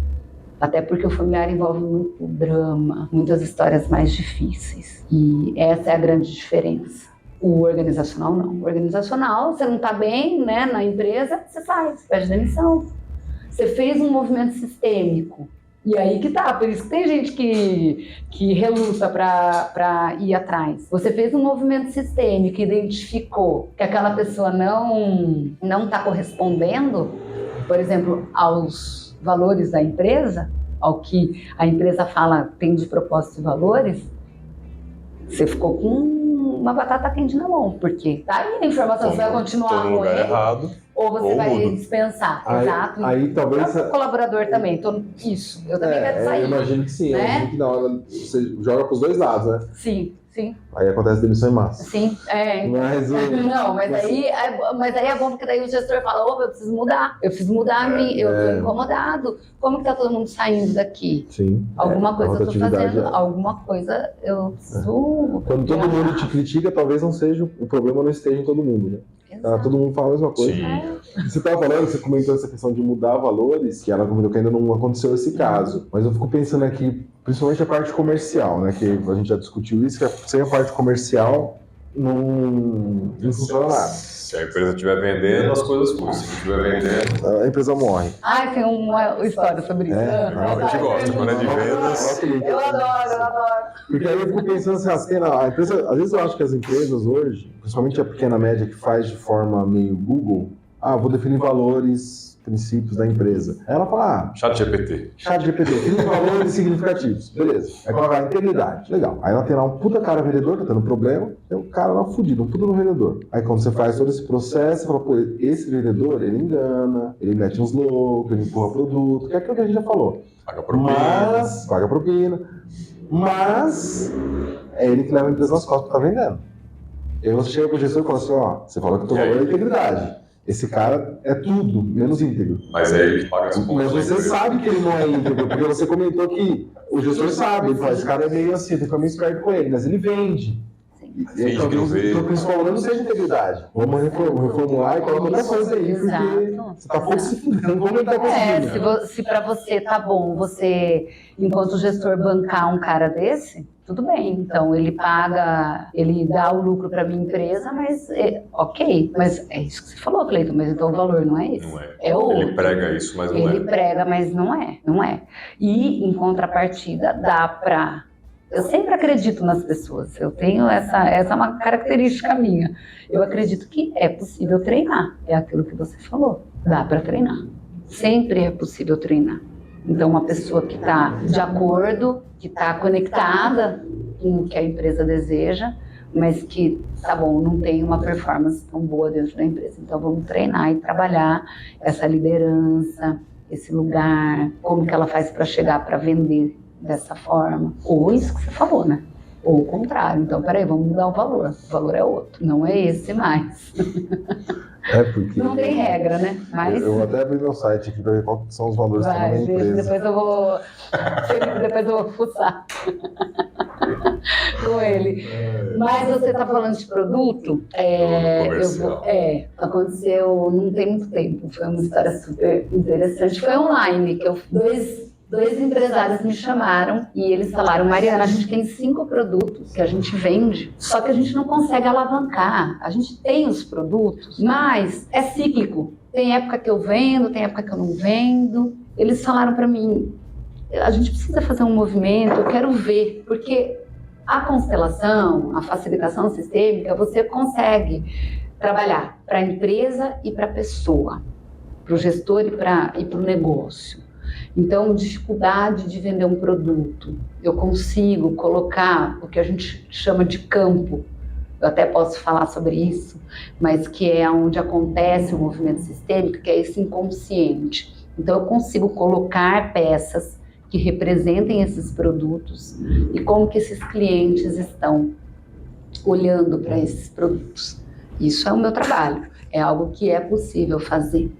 Até porque o familiar envolve muito drama, muitas histórias mais difíceis. E essa é a grande diferença. O organizacional não. O organizacional, você não está bem, né, na empresa, você sai, você pede demissão. Você fez um movimento sistêmico. E aí que tá, por isso que tem gente que reluta para ir atrás. Você fez um movimento sistêmico, identificou que aquela pessoa não está correspondendo, por exemplo, aos valores da empresa, ao que a empresa fala tem de propósito e valores, você ficou com uma batata quente na mão, porque tá aí a informação, você vai continuar no com lugar ele, errado, ou você vai muda. dispensar. Exato. Aí talvez... O colaborador também, isso, eu também quero sair. Eu imagino que sim, né? Eu imagino que na hora você joga pros dois lados, né? Sim. Aí acontece demissão em massa. Sim, Mas aí é bom porque daí o gestor fala, eu preciso mudar eu tô incomodado. Como que tá todo mundo saindo daqui? Sim. Alguma coisa eu tô fazendo, alguma coisa eu preciso... Quando todo mundo te critica, talvez não seja, o problema não esteja em todo mundo, né? Todo mundo fala a mesma coisa. Você estava falando, você comentou essa questão de mudar valores, que ela comentou que ainda não aconteceu esse caso. Mas eu fico pensando aqui, principalmente a parte comercial, né? Que a gente já discutiu isso, que sem a parte comercial não funciona nada. Se a empresa estiver vendendo, as coisas custam. Se não estiver vendendo, a empresa morre. Tem uma história sobre isso. A gente gosta, quando é de vendas. Eu adoro. Porque aí eu fico pensando assim, a empresa, às vezes eu acho que as empresas hoje, principalmente a pequena média que faz de forma meio Google, vou definir valores, princípios da empresa. Aí ela fala, ChatGPT, define valores significativos. Beleza. Aí coloca integridade. Legal. Aí ela tem lá um puta cara vendedor, tá tendo problema, tem um cara lá fudido, um puta no vendedor. Aí quando você faz todo esse processo, você fala, pô, esse vendedor, ele engana, ele mete uns loucos, ele empurra produto, que é aquilo que a gente já falou. Paga propina. Paga propina. Mas é ele que leva a empresa nas costas pra estar vendendo. E aí você chega pro gestor e fala assim, você falou que o teu valor é integridade. Esse cara é tudo, menos íntegro. Mas é ele que paga as contas. Mas você sabe que ele não é íntegro, porque você comentou que o gestor sabe, ele fala, esse cara é meio assim, tem que ficar meio esperto com ele, mas ele vende. E talvez o principal valor não seja integridade. Vamos reformular e colocar outra coisa aí, porque você tá pouco se fudendo, como ele tá conseguindo. Se pra você tá bom, você, enquanto gestor, bancar um cara desse, tudo bem. Então, ele paga, ele dá o lucro pra minha empresa, mas ok. Mas é isso que você falou, Cleiton, mas então o valor não é esse. Não é. É outro. Ele prega isso, mas não é. Ele prega, mas não é. E, em contrapartida, dá pra... Eu sempre acredito nas pessoas, eu tenho essa é uma característica minha. Eu acredito que é possível treinar, é aquilo que você falou, dá para treinar. Sempre é possível treinar. Então, uma pessoa que está de acordo, que está conectada com o que a empresa deseja, mas que, tá bom, não tem uma performance tão boa dentro da empresa. Então, vamos treinar e trabalhar essa liderança, esse lugar, como que ela faz para chegar para vender dessa forma. Ou isso que você falou, né? Ou o contrário. Então, peraí, vamos mudar o valor. O valor é outro, não é esse mais. Porque... Não tem regra, né? Mas... Eu vou até abrir meu site aqui para ver quais são os valores que tem na minha empresa. Depois eu vou fuçar com ele. Mas você está falando de produto? Aconteceu não tem muito tempo. Foi uma história super interessante. Foi online, que dois empresários me chamaram e eles falaram: Mariana, a gente tem 5 produtos que a gente vende, só que a gente não consegue alavancar. A gente tem os produtos, mas é cíclico. Tem época que eu vendo, tem época que eu não vendo. Eles falaram para mim: a gente precisa fazer um movimento, eu quero ver, porque a constelação, a facilitação sistêmica, você consegue trabalhar para a empresa e para a pessoa, para o gestor e para o negócio. Então, dificuldade de vender um produto, eu consigo colocar o que a gente chama de campo, eu até posso falar sobre isso, mas que é onde acontece o movimento sistêmico, que é esse inconsciente. Então, eu consigo colocar peças que representem esses produtos e como que esses clientes estão olhando para esses produtos. Isso é o meu trabalho, é algo que é possível fazer.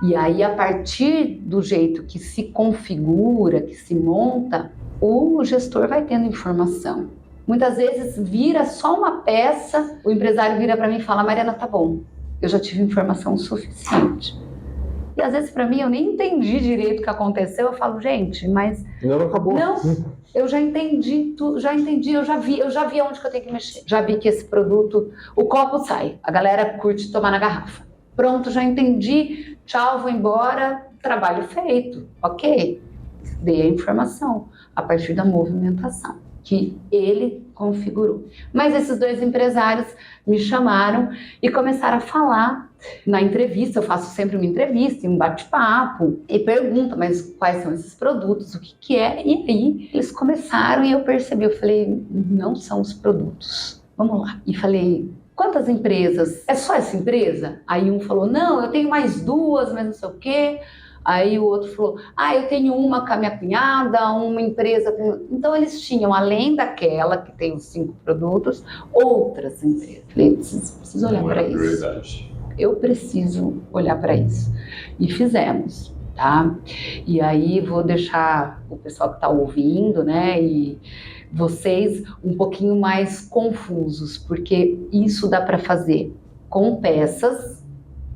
E aí, a partir do jeito que se configura, que se monta, o gestor vai tendo informação. Muitas vezes vira só uma peça, o empresário vira para mim e fala: Mariana, tá bom, eu já tive informação suficiente. E às vezes para mim eu nem entendi direito o que aconteceu, eu falo: gente, mas... Não acabou. Não, eu já entendi tudo, eu já vi onde que eu tenho que mexer. Já vi que esse produto, o copo sai, a galera curte tomar na garrafa. Pronto, já entendi, tchau, vou embora, trabalho feito, ok? Dei a informação a partir da movimentação que ele configurou. Mas esses 2 empresários me chamaram e começaram a falar na entrevista. Eu faço sempre uma entrevista, um bate-papo, e pergunto: mas quais são esses produtos, o que é? E aí eles começaram e eu percebi, eu falei: não são os produtos, vamos lá. E falei: quantas empresas? É só essa empresa? Aí um falou: não, eu tenho mais 2, mas não sei o quê. Aí o outro falou: eu tenho uma com a minha cunhada, uma empresa... Então eles tinham, além daquela que tem os 5 produtos, outras empresas. Falei: preciso olhar para isso. Eu preciso olhar para isso. E fizemos, tá? E aí vou deixar o pessoal que está ouvindo, né, e vocês um pouquinho mais confusos, porque isso dá para fazer com peças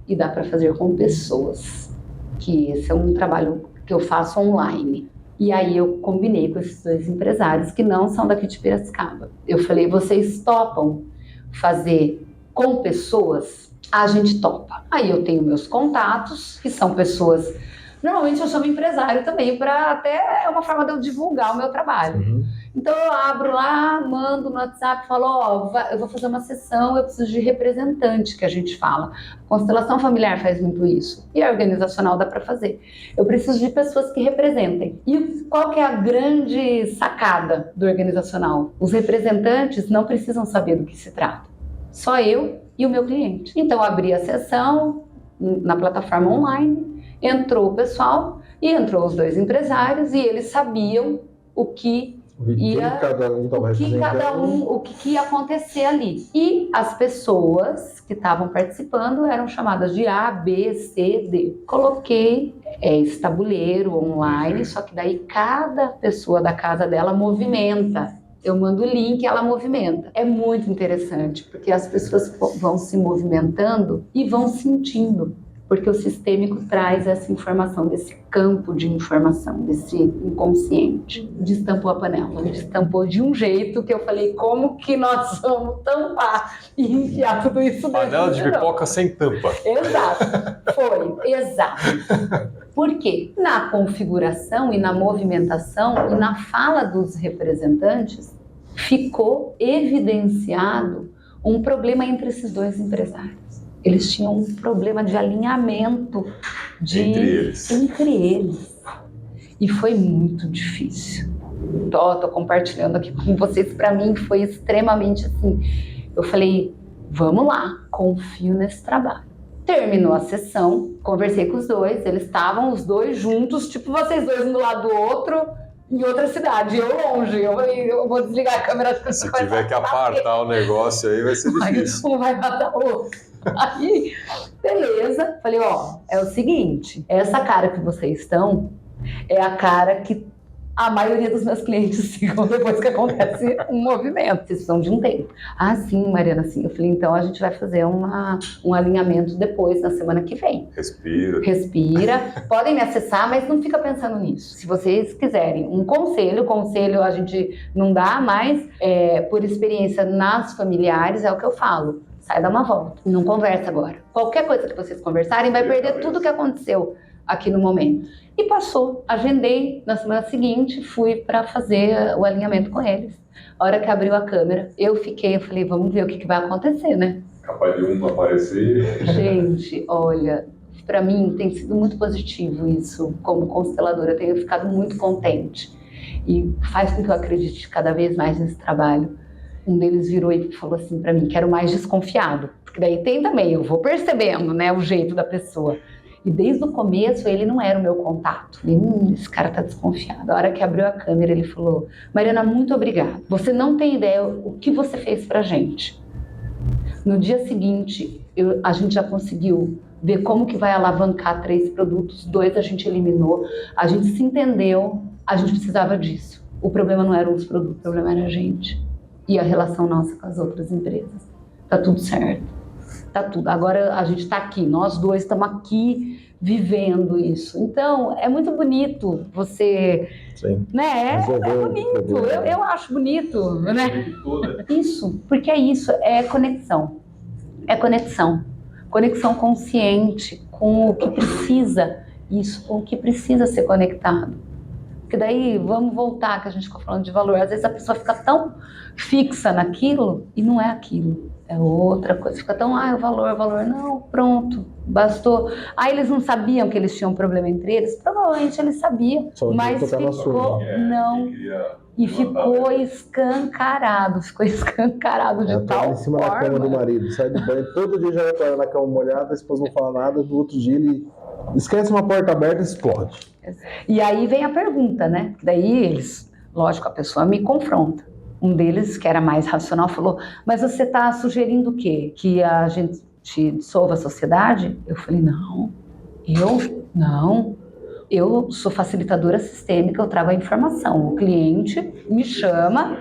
e dá para fazer com pessoas, que esse é um trabalho que eu faço online. E aí eu combinei com esses 2 empresários que não são daqui de Piracicaba. Eu falei: vocês topam fazer com pessoas? A gente topa. Aí eu tenho meus contatos, que são pessoas... Normalmente eu chamo empresário também, para até é uma forma de eu divulgar o meu trabalho. Uhum. Então eu abro lá, mando no WhatsApp, falo: eu vou fazer uma sessão, eu preciso de representante, que a gente fala. Constelação familiar faz muito isso. E a organizacional dá para fazer. Eu preciso de pessoas que representem. E qual que é a grande sacada do organizacional? Os representantes não precisam saber do que se trata. Só eu e o meu cliente. Então eu abri a sessão na plataforma online, entrou o pessoal e entrou os 2 empresários, e eles sabiam o que ia ia acontecer ali. E as pessoas que estavam participando eram chamadas de A, B, C, D. Coloquei esse tabuleiro online, só que daí cada pessoa da casa dela movimenta. Eu mando o link, ela movimenta. É muito interessante, porque as pessoas vão se movimentando e vão sentindo, porque o sistêmico traz essa informação, desse campo de informação, desse inconsciente. Destampou a panela, destampou de um jeito que eu falei: como que nós vamos tampar e enfiar tudo isso dentro? Panela de pipoca sem tampa. Exato, foi, exato. Por quê? Na configuração e na movimentação e na fala dos representantes, ficou evidenciado um problema entre esses 2 empresários. Eles tinham um problema de alinhamento entre eles. E foi muito difícil. Tô compartilhando aqui com vocês. Para mim foi extremamente assim. Eu falei: vamos lá, confio nesse trabalho. Terminou a sessão, conversei com os 2, eles estavam os 2 juntos, tipo vocês 2 um do lado do outro, em outra cidade, eu longe. Eu falei, eu vou desligar a câmera. Se tiver que apartar o negócio aí, vai ser difícil. Um vai matar o outro. Aí, beleza. Falei, ó, é o seguinte, essa cara que vocês estão é a cara que a maioria dos meus clientes ficam depois que acontece um movimento. Vocês precisam de um tempo. Ah, sim, Mariana, sim. Eu falei, então a gente vai fazer um alinhamento depois, na semana que vem. Respira. Podem me acessar, mas não fica pensando nisso. Se vocês quiserem um conselho a gente não dá, mas por experiência nas familiares é o que eu falo. Sai, dá uma volta. Não conversa agora. Qualquer coisa que vocês conversarem vai perder tudo o que aconteceu aqui no momento. E passou. Agendei na semana seguinte, fui para fazer o alinhamento com eles. A hora que abriu a câmera, eu falei, vamos ver o que vai acontecer, né? Capaz de um aparecer. Gente, olha, para mim tem sido muito positivo isso, como consteladora. Eu tenho ficado muito contente. E faz com que eu acredite cada vez mais nesse trabalho. Um deles virou e falou assim para mim, que era o mais desconfiado. Porque daí tem também, eu vou percebendo, né, o jeito da pessoa. E desde o começo ele não era o meu contato. Esse cara tá desconfiado. A hora que abriu a câmera ele falou, Mariana, muito obrigada. Você não tem ideia o que você fez pra gente. No dia seguinte, a gente já conseguiu ver como que vai alavancar 3 produtos, 2 a gente eliminou, a gente se entendeu, a gente precisava disso. O problema não eram os produtos, o problema era a gente. E a relação nossa com as outras empresas. Tá tudo certo. Tá tudo. Agora a gente está aqui, nós dois estamos aqui vivendo isso. Então, é muito bonito você... Sim. Né? É bonito, eu acho bonito, né? Isso, porque é isso, é conexão. É conexão. Conexão consciente com o que precisa, isso, com o que precisa ser conectado. Porque daí, vamos voltar, que a gente ficou falando de valor. Às vezes a pessoa fica tão fixa naquilo e não é aquilo. É outra coisa. Fica tão, o valor. Não, pronto, bastou. Eles não sabiam que eles tinham um problema entre eles? Provavelmente eles sabiam. Mas ficou, não. E ficou escancarado. Ficou escancarado de tal forma. Em cima da cama do marido. Sai do banho, todo dia já vai na cama molhada, a esposa não fala nada, do outro dia ele esquece uma porta aberta e explode. E aí vem a pergunta, né? Daí eles, lógico, a pessoa me confronta. Um deles, que era mais racional, falou, mas você está sugerindo o quê? Que a gente dissolva a sociedade? Eu falei, não. Eu sou facilitadora sistêmica, eu trago a informação. O cliente me chama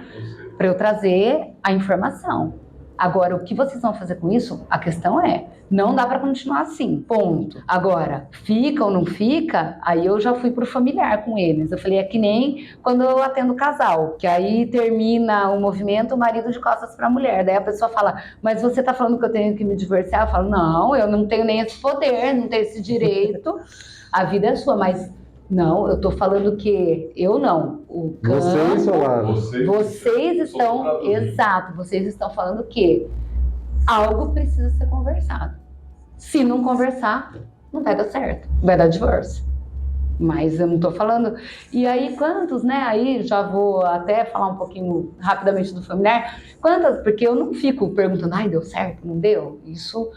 para eu trazer a informação. Agora, o que vocês vão fazer com isso? A questão é, não dá para continuar assim, ponto. Agora, fica ou não fica, aí eu já fui pro familiar com eles. Eu falei, é que nem quando eu atendo casal, que aí termina o movimento, o marido de costas para a mulher. Daí a pessoa fala, mas você tá falando que eu tenho que me divorciar? Eu falo, não, eu não tenho nem esse poder, não tenho esse direito. A vida é sua, mas... Não, eu estou falando que eu não. O campo, vocês estão, exato, vocês estão falando que algo precisa ser conversado. Se não conversar, não vai dar certo, vai dar divórcio. Mas eu não estou falando. E aí, quantos, né? Aí já vou até falar um pouquinho rapidamente do familiar. Quantas? Porque eu não fico perguntando, deu certo, não deu? Isso,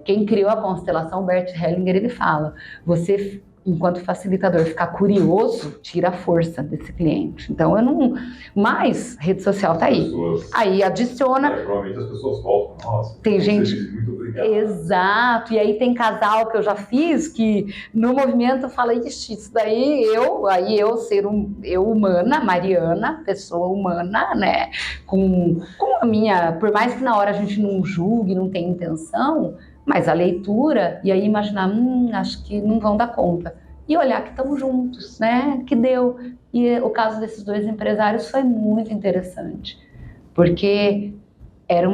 quem criou a constelação, Bert Hellinger, ele fala, você... enquanto facilitador, ficar curioso, tira a força desse cliente. Então, eu não... Mas, rede social tá aí. Aí, adiciona... Provavelmente as pessoas voltam. Nossa, tem gente... Muito obrigado. Exato. E aí, tem casal que eu já fiz que, no movimento, fala, ixi, isso daí, eu humana, Mariana, pessoa humana, né? Com a minha... Por mais que na hora a gente não julgue, não tenha intenção... Mas a leitura, e aí imaginar, acho que não vão dar conta. E olhar que estamos juntos, né? Que deu. E o caso desses 2 empresários foi muito interessante. Porque eram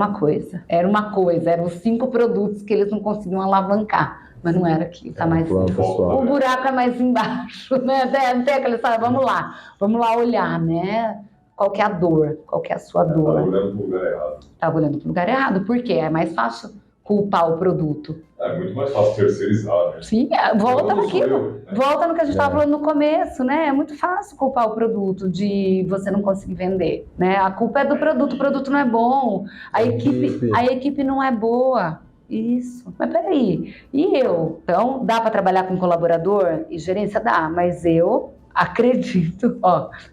os 5 produtos que eles não conseguiam alavancar. Mas não era aquilo, tá mais... O buraco é mais embaixo, né? Não tem aquela história, vamos lá olhar, né? Qual que é a dor, qual que é a sua dor. Estava olhando para o lugar errado. Estava olhando para o lugar errado, por quê? É mais fácil culpar o produto. É muito mais fácil terceirizar, né? Sim, volta naquilo. Volta no que a gente estava falando no começo, né? É muito fácil culpar o produto de você não conseguir vender, né? A culpa é do produto, o produto não é bom, a equipe não é boa. Isso. Mas peraí, e eu? Então, dá para trabalhar com colaborador e gerência? Dá, mas eu acredito,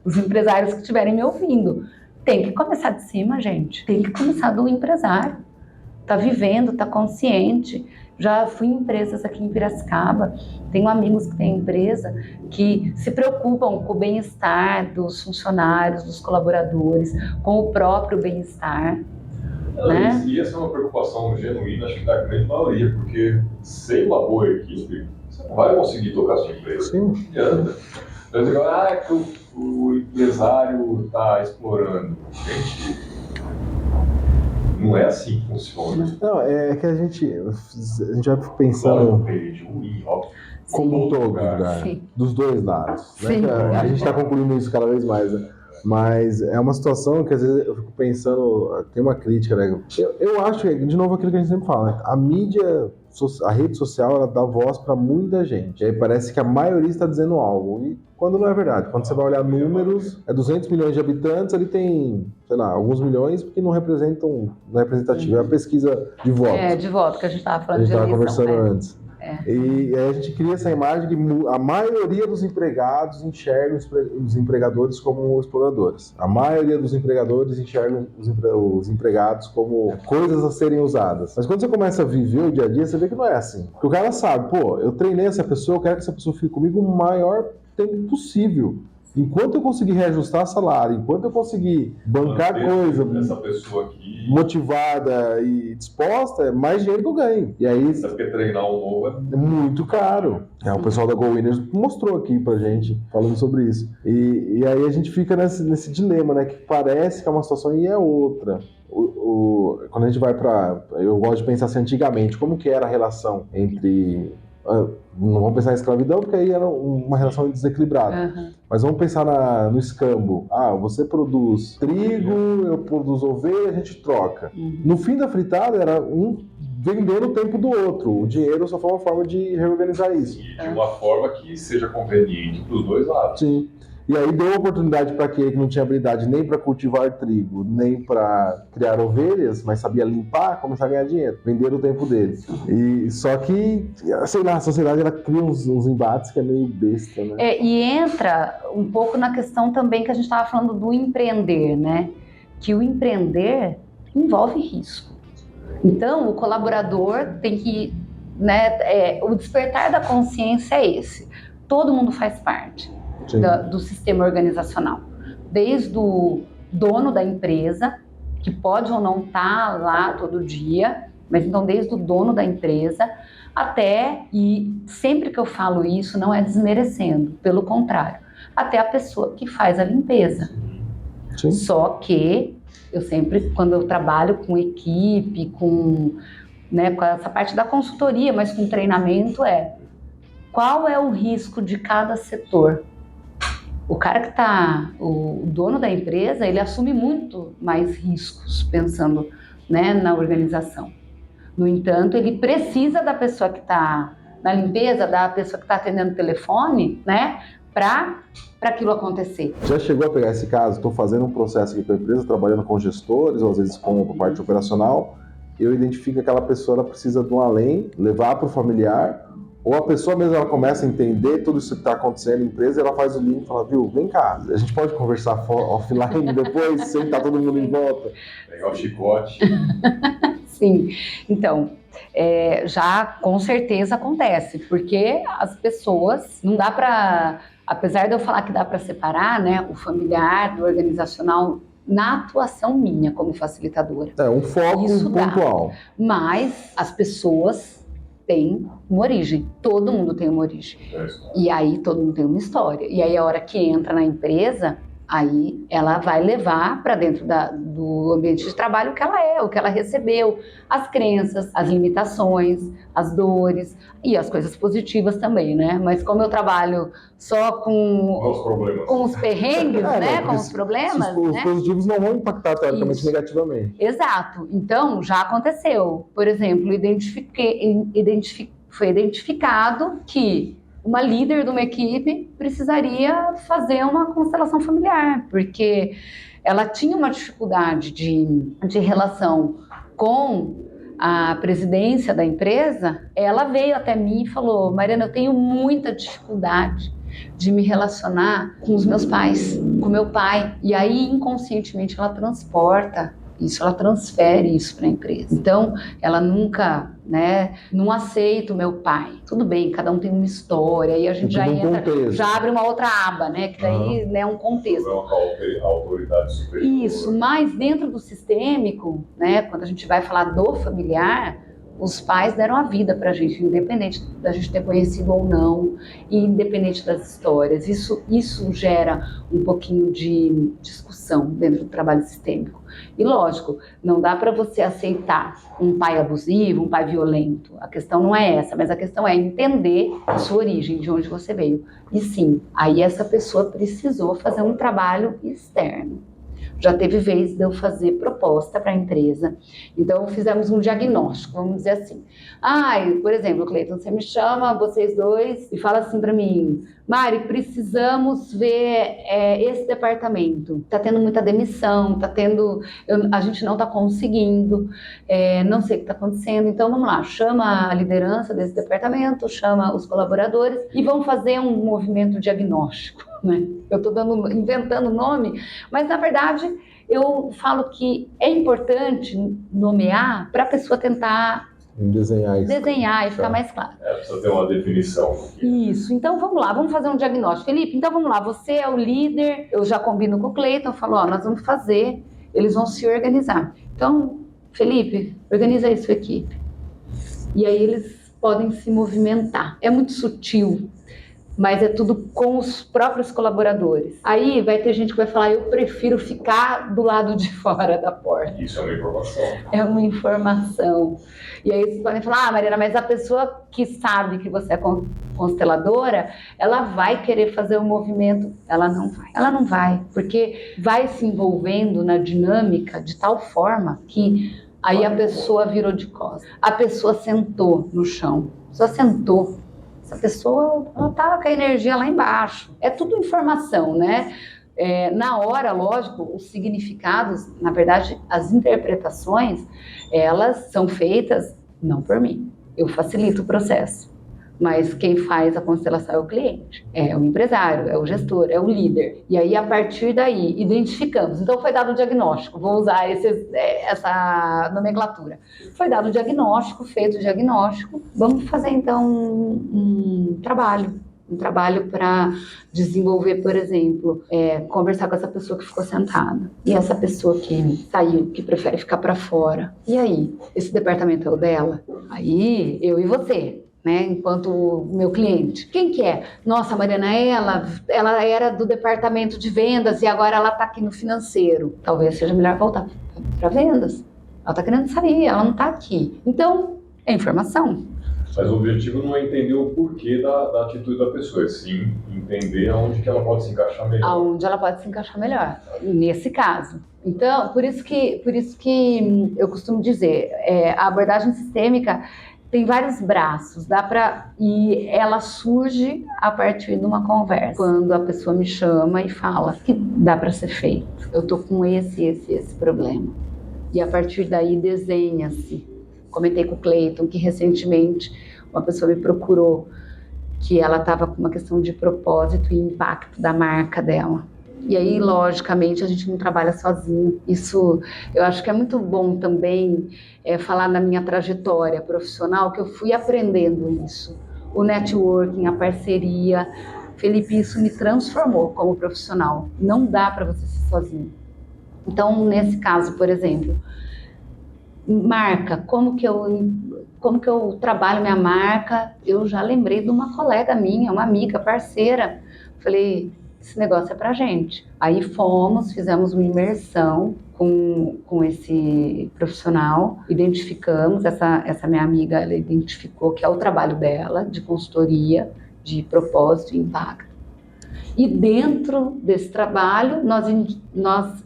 os empresários que estiverem me ouvindo, tem que começar de cima, gente. Tem que começar do empresário. Tá vivendo, tá consciente. Já fui em empresas aqui em Piracicaba, tenho amigos que têm empresa que se preocupam com o bem-estar dos funcionários, dos colaboradores, com o próprio bem-estar. Né? E essa é uma preocupação genuína, acho que da grande maioria, porque sem uma boa equipe, você não vai conseguir tocar sua empresa. Sim. Não adianta. Eu digo, é que o empresário está explorando. Gente, não é assim que funciona. Não, é que a gente vai pensando como um todo, né? Dos dois lados. Né? A gente está concluindo isso cada vez mais, né? Mas é uma situação que às vezes eu fico pensando, tem uma crítica, né? Eu acho que, de novo, aquilo que a gente sempre fala, né? A mídia, a rede social, ela dá voz para muita gente. E aí parece que a maioria está dizendo algo. E quando não é verdade. Quando você vai olhar números, 200 milhões de habitantes, ele tem, sei lá, alguns milhões que não representam, não é representativo. É a pesquisa de voto. De voto, que a gente estava falando de eleição. A gente eleição. estava conversando antes. E aí a gente cria essa imagem que a maioria dos empregados enxerga os empregadores como exploradores. A maioria dos empregadores enxergam os empregados como coisas a serem usadas. Mas quando você começa a viver o dia a dia, você vê que não é assim. Porque o cara sabe, eu treinei essa pessoa, eu quero que essa pessoa fique comigo o maior tempo possível. Enquanto eu conseguir reajustar salário, enquanto eu conseguir bancar coisa, essa pessoa aqui motivada e disposta, é mais dinheiro que eu ganho. E aí, porque treinar um novo é muito caro. O pessoal da Go Winners mostrou aqui pra gente, falando sobre isso. E aí a gente fica nesse dilema, né? Que parece que é uma situação e é outra. Quando a gente vai eu gosto de pensar assim, antigamente, como que era a relação entre... Não vamos pensar em escravidão, porque aí era uma relação desequilibrada. Uhum. Mas vamos pensar no escambo. Você produz trigo, eu produzo ovelha, a gente troca. Uhum. No fim da fritada, era um vendendo o tempo do outro. O dinheiro só foi uma forma de reorganizar isso. E de uma forma que seja conveniente para os dois lados. Sim. E aí deu oportunidade para aquele que não tinha habilidade nem para cultivar trigo, nem para criar ovelhas, mas sabia limpar, começar a ganhar dinheiro, vender o tempo dele. E só que, sei lá, a sociedade ela cria uns embates que é meio besta, né? E entra um pouco na questão também que a gente estava falando do empreender, né? Que o empreender envolve risco. Então, o colaborador tem que, né? O despertar da consciência é esse. Todo mundo faz parte. Do sistema organizacional, desde o dono da empresa, que pode ou não estar lá todo dia, mas então desde o dono da empresa até, e sempre que eu falo isso não é desmerecendo, pelo contrário, até a pessoa que faz a limpeza. Sim. Só que eu sempre, quando eu trabalho com equipe, com essa parte da consultoria, mas com treinamento, qual é o risco de cada setor? O cara que o dono da empresa, ele assume muito mais riscos pensando, na organização. No entanto, ele precisa da pessoa que está na limpeza, da pessoa que está atendendo o telefone, para aquilo acontecer. Já chegou a pegar esse caso? Estou fazendo um processo aqui com a empresa, trabalhando com gestores, ou às vezes com a parte operacional, eu identifico que aquela pessoa ela precisa de um além, levar para o familiar, ou a pessoa mesmo ela começa a entender tudo isso que está acontecendo na empresa e ela faz o link e fala, vem cá, a gente pode conversar offline depois, sentar todo mundo em volta. Pegar o chicote. Sim, então, já com certeza acontece, porque as pessoas, não dá para, apesar de eu falar que dá para separar, o familiar do organizacional, na atuação minha como facilitadora. Um foco isso pontual. Dá. Mas as pessoas tem uma origem, todo mundo tem uma origem. E aí todo mundo tem uma história. E aí a hora que entra na empresa, aí ela vai levar para dentro do ambiente de trabalho o que ela é, o que ela recebeu, as crenças, as limitações, as dores e as coisas positivas também, né? Mas como eu trabalho só com os perrengues, com os problemas, os positivos não vão impactar teoricamente negativamente. Exato. Então, já aconteceu. Por exemplo, foi identificado que uma líder de uma equipe precisaria fazer uma constelação familiar, porque ela tinha uma dificuldade de relação com a presidência da empresa. Ela veio até mim e falou, Mariana, eu tenho muita dificuldade de me relacionar com os meus pais, com meu pai. E aí, inconscientemente, ela transporta isso, ela transfere isso para a empresa. Então, ela nunca, né, não aceita o meu pai. Tudo bem, cada um tem uma história, e a gente já entra, já abre uma outra aba, né, que daí é um contexto. A autoridade superior. Isso, mas dentro do sistêmico, né, quando a gente vai falar do familiar, os pais deram a vida para a gente, independente da gente ter conhecido ou não, e independente das histórias. Isso gera um pouquinho de discussão dentro do trabalho sistêmico. E lógico, não dá para você aceitar um pai abusivo, um pai violento. A questão não é essa, mas a questão é entender a sua origem, de onde você veio. E sim, aí essa pessoa precisou fazer um trabalho externo. Já teve vez de eu fazer proposta para a empresa. Então, fizemos um diagnóstico, vamos dizer assim. Por exemplo, Cleiton, você me chama, vocês dois, e fala assim para mim: Mari, precisamos ver esse departamento. Está tendo muita demissão, a gente não está conseguindo, não sei o que está acontecendo. Então, vamos lá, chama a liderança desse departamento, chama os colaboradores e vamos fazer um movimento diagnóstico. Né? Eu estou inventando nome, mas na verdade eu falo que é importante nomear para a pessoa tentar desenhar e ficar mais claro. Precisa ter uma definição. Isso, então vamos lá, vamos fazer um diagnóstico. Felipe, então vamos lá, você é o líder, eu já combino com o Cleiton, eu falo, nós vamos fazer, eles vão se organizar. Então, Felipe, organiza aí sua equipe. E aí eles podem se movimentar. É muito sutil, mas é tudo com os próprios colaboradores. Aí vai ter gente que vai falar, eu prefiro ficar do lado de fora da porta. Isso é uma informação. É uma informação. E aí vocês podem falar, Mariana, mas a pessoa que sabe que você é consteladora, ela vai querer fazer o movimento. Ela não vai. Ela não vai, porque vai se envolvendo na dinâmica de tal forma que aí a pessoa virou de costas. A pessoa sentou no chão. Só sentou. Essa pessoa, ela tá com a energia lá embaixo. É tudo informação, né? Na hora, lógico, os significados, na verdade, as interpretações, elas são feitas não por mim. Eu facilito o processo. Mas quem faz a constelação é o cliente, é o empresário, é o gestor, é o líder. E aí, a partir daí, identificamos. Então, foi dado o diagnóstico, vou usar essa nomenclatura. Foi dado o diagnóstico, feito o diagnóstico, vamos fazer, então, um trabalho para desenvolver, por exemplo, conversar com essa pessoa que ficou sentada. E essa pessoa que saiu, que prefere ficar para fora. E aí, esse departamento é o dela? Aí, eu e você. Né, enquanto meu cliente. Quem que é? Nossa, Mariana, ela era do departamento de vendas e agora ela está aqui no financeiro. Talvez seja melhor voltar para vendas. Ela está querendo sair, ela não está aqui. Então, é informação. Mas o objetivo não é entender o porquê da atitude da pessoa, é sim entender aonde que ela pode se encaixar melhor. Aonde ela pode se encaixar melhor, nesse caso. Então, por isso que eu costumo dizer, a abordagem sistêmica tem vários braços, e ela surge a partir de uma conversa. Quando a pessoa me chama e fala que dá para ser feito. Eu tô com esse problema. E a partir daí desenha-se. Comentei com o Cleiton que recentemente uma pessoa me procurou que ela estava com uma questão de propósito e impacto da marca dela. E aí, logicamente, a gente não trabalha sozinho. Isso, eu acho que é muito bom também falar na minha trajetória profissional, que eu fui aprendendo isso. O networking, a parceria. Felipe, isso me transformou como profissional. Não dá para você ser sozinho. Então, nesse caso, por exemplo, marca, como que eu trabalho minha marca? Eu já lembrei de uma colega minha, uma amiga, parceira. Falei, esse negócio é pra gente. Aí fizemos uma imersão com esse profissional, identificamos, essa minha amiga, ela identificou que é o trabalho dela, de consultoria, de propósito e impacto. E dentro desse trabalho,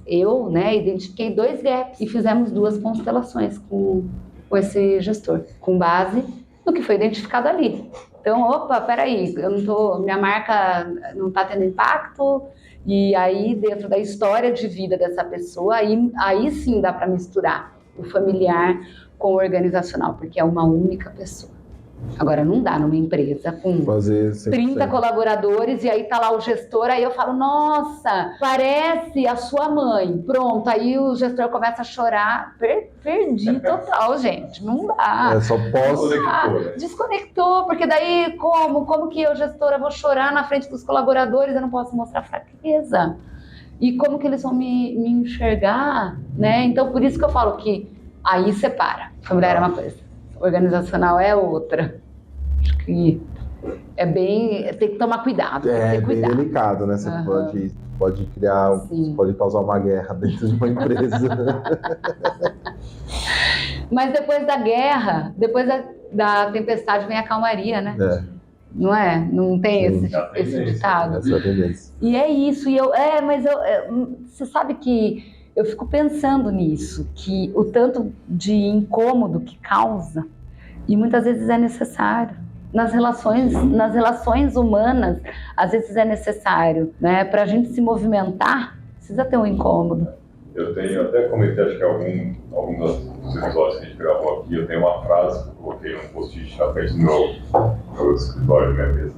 eu identifiquei 2 gaps e fizemos 2 constelações com esse gestor, com base no que foi identificado ali. Então, peraí, minha marca não está tendo impacto, e aí dentro da história de vida dessa pessoa, aí sim dá para misturar o familiar com o organizacional, porque é uma única pessoa. Agora, não dá numa empresa com Fazer 30 colaboradores e aí tá lá o gestor, aí eu falo, nossa, parece a sua mãe. Pronto, aí o gestor começa a chorar. Perdi total, gente. Não dá. Só posso. Desconectou, porque daí como que eu, gestora, vou chorar na frente dos colaboradores, eu não posso mostrar fraqueza. E como que eles vão me enxergar, né? Então, por isso que eu falo que aí separa. Familiar é uma coisa, organizacional é outra. Acho que tem que tomar cuidado. É ter bem cuidado. delicado, né? Você pode criar, você pode causar uma guerra dentro de uma empresa. Mas depois da guerra, depois da tempestade vem a calmaria, né? Não é? Não tem esse ditado? Essa é a tendência. E é isso, você sabe que eu fico pensando nisso, que o tanto de incômodo que causa, e muitas vezes é necessário. Nas relações humanas, às vezes é necessário, né? Para a gente se movimentar, precisa ter um incômodo. Eu até comentei, acho que algum dos episódios que a gente gravou aqui, eu tenho uma frase que eu coloquei num post-it na frente do meu escritório, da minha mesa.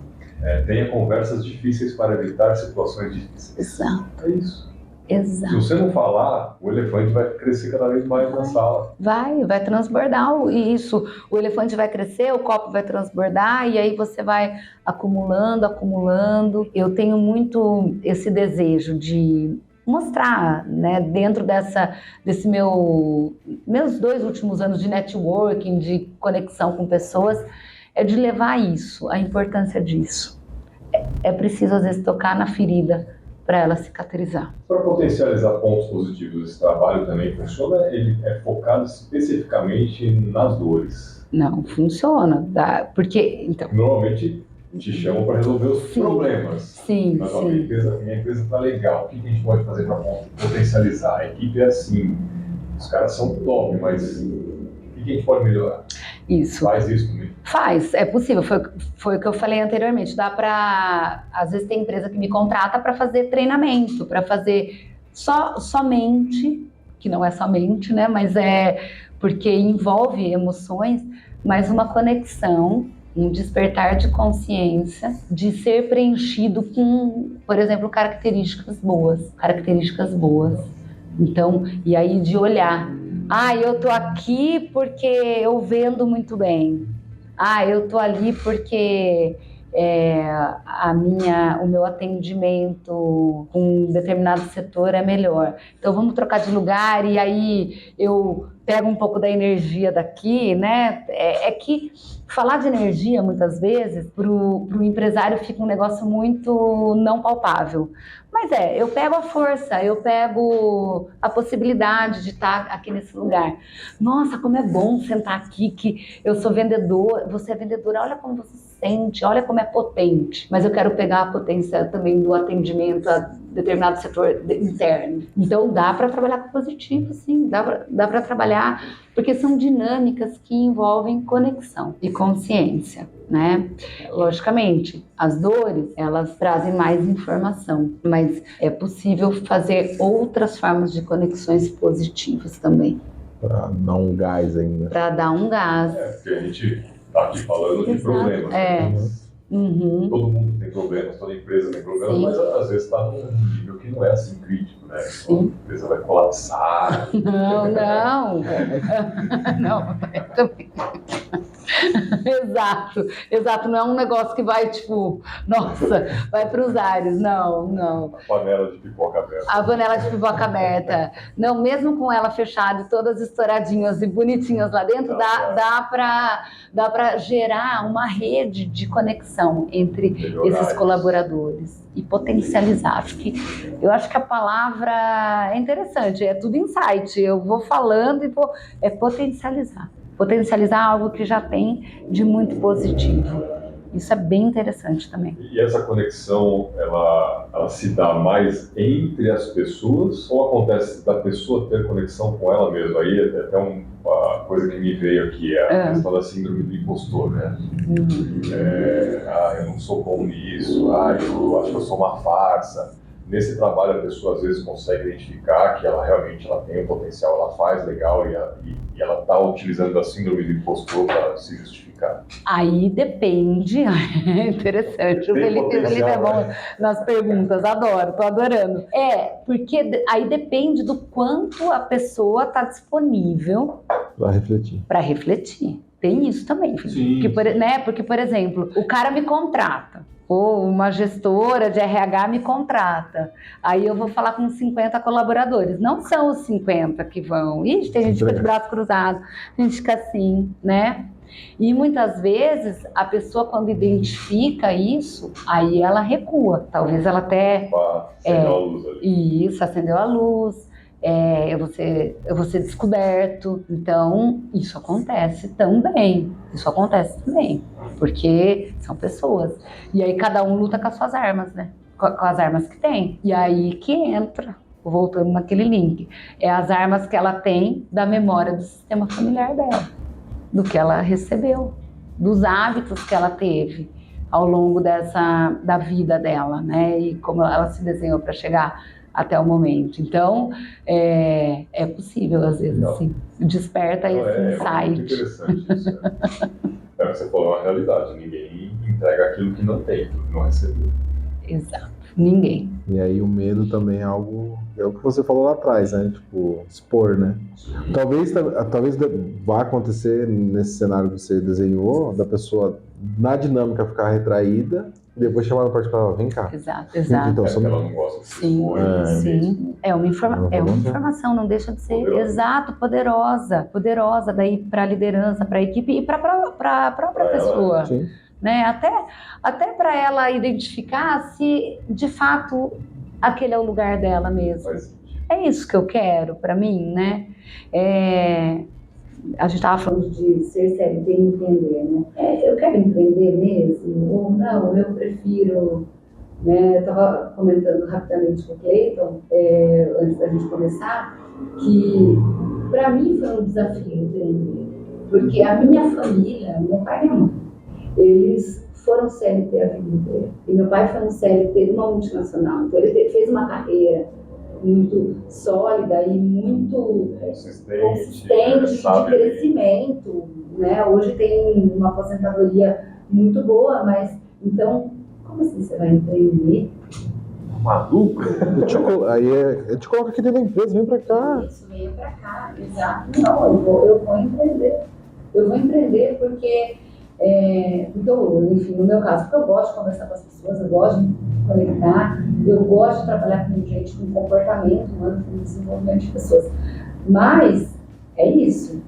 Tenha conversas difíceis para evitar situações difíceis. Exato. É isso. Exato. Se você não falar, o elefante vai crescer cada vez mais na sala. Vai transbordar isso. O elefante vai crescer, o copo vai transbordar e aí você vai acumulando. Eu tenho muito esse desejo de mostrar, né, dentro desse meus 2 últimos anos de networking, de conexão com pessoas, é de levar isso, a importância disso. É preciso, às vezes, tocar na ferida para ela cicatrizar. Para potencializar pontos positivos desse trabalho também funciona? Ele é focado especificamente nas dores? Não, funciona. Porque, então... Normalmente te chamam para resolver os problemas. Sim, mas minha empresa está legal. O que a gente pode fazer para potencializar? A equipe é assim, os caras são top, mas o que a gente pode melhorar? Isso. Faz isso comigo? Faz, é possível. Foi o que eu falei anteriormente. Às vezes tem empresa que me contrata para fazer treinamento, para fazer somente, que não é somente, né? Mas é porque envolve emoções, mas uma conexão, um despertar de consciência, de ser preenchido com, por exemplo, características boas. Então, e aí de olhar. Eu tô aqui porque eu vendo muito bem. Eu tô ali porque o meu atendimento com um determinado setor é melhor. Então vamos trocar de lugar e aí eu pego um pouco da energia daqui, né? É que falar de energia, muitas vezes, pro empresário fica um negócio muito não palpável. Mas eu pego a força, eu pego a possibilidade de estar aqui nesse lugar. Nossa, como é bom sentar aqui, que eu sou vendedor, você é vendedora, olha como você se sente, olha como é potente. Mas eu quero pegar a potência também do atendimento a determinado setor interno. Então dá para trabalhar com positivo, sim, dá para trabalhar, porque são dinâmicas que envolvem conexão e consciência, né? Logicamente, as dores, elas trazem mais informação, mas é possível fazer outras formas de conexões positivas também. Para dar um gás ainda. Para dar um gás. Porque a gente está aqui falando de problemas. Todo mundo tem problemas, toda empresa tem problemas, mas às vezes está num nível que não é assim crítico, né? A empresa vai colapsar. Não. Exato. Não é um negócio que vai, vai para os ares. Não. A panela de pipoca aberta. A panela de pipoca aberta. Não, mesmo com ela fechada e todas estouradinhas e bonitinhas lá dentro, dá para gerar uma rede de conexão entre esses colaboradores e potencializar. Eu acho que a palavra é interessante, é tudo insight. Eu vou falando e potencializar. Potencializar algo que já tem de muito positivo. Isso é bem interessante também. E essa conexão, ela se dá mais entre as pessoas ou acontece da pessoa ter conexão com ela mesma? Aí é até uma coisa que me veio aqui, a questão da síndrome do impostor, né? Eu não sou bom nisso, eu acho que eu sou uma farsa. Nesse trabalho a pessoa às vezes consegue identificar que ela realmente tem um potencial, ela faz legal e ela está utilizando a síndrome do impostor para se justificar cara? Aí depende. Interessante. O Felipe é bom nas perguntas, adoro, tô adorando. Porque aí depende do quanto a pessoa está disponível Para refletir. Tem isso também, Felipe. Porque, por exemplo, o cara me contrata. Ou uma gestora de RH me contrata. Aí eu vou falar com 50 colaboradores. Não são os 50 que vão. Ixi, tem gente que fica de braço cruzado, tem gente que fica assim, né? E muitas vezes a pessoa, quando identifica isso, aí ela recua. Talvez ela até... Acendeu a luz ali. Isso, acendeu a luz. Eu vou ser descoberto. Então, isso acontece também. Porque são pessoas. E aí cada um luta com as suas armas, né? Com as armas que tem. E aí que entra, voltando naquele link, as armas que ela tem da memória do sistema familiar dela, do que ela recebeu, dos hábitos que ela teve ao longo da vida dela, né? E como ela se desenhou para chegar até o momento. Então, é possível, às vezes, assim, desperta esse insight. É muito interessante isso. É o que você falou, é uma realidade. Ninguém entrega aquilo que não tem, aquilo que não recebeu. Exato, ninguém. E aí o medo também é algo... É o que você falou lá atrás, né? Tipo, expor, né? Talvez vá acontecer nesse cenário que você desenhou, da pessoa, na dinâmica, ficar retraída, e depois chamar no particular, vem cá. Exato. Então, ela não gosta de se expor. Sim. É uma informação, não deixa de ser poderosa daí para a liderança, para a equipe e para a própria pessoa. Sim. Né? Até para ela identificar se de fato aquele é o lugar dela mesmo. É isso que eu quero para mim, né? A gente estava falando de ser CLT e empreender, né? Eu quero empreender mesmo ou não? Eu prefiro, né? Eu estava comentando rapidamente com o Cleiton, antes da gente começar, que para mim foi um desafio empreender, porque a minha família, meu pai e minha mãe, eles foram CLT a vida inteira. E meu pai foi um CLT de uma multinacional. Então ele fez uma carreira muito sólida e muito consistente de crescimento, né? Hoje tem uma aposentadoria muito boa, mas então, como assim você vai empreender? Maluco? Aí eu te coloco aqui dentro da empresa, vem pra cá. Isso, venha pra cá, exato. Não, eu vou empreender. Eu vou empreender porque enfim, no meu caso, porque eu gosto de conversar com as pessoas, eu gosto de conectar, eu gosto de trabalhar com gente com comportamento humano, com desenvolvimento de pessoas. Mas é isso,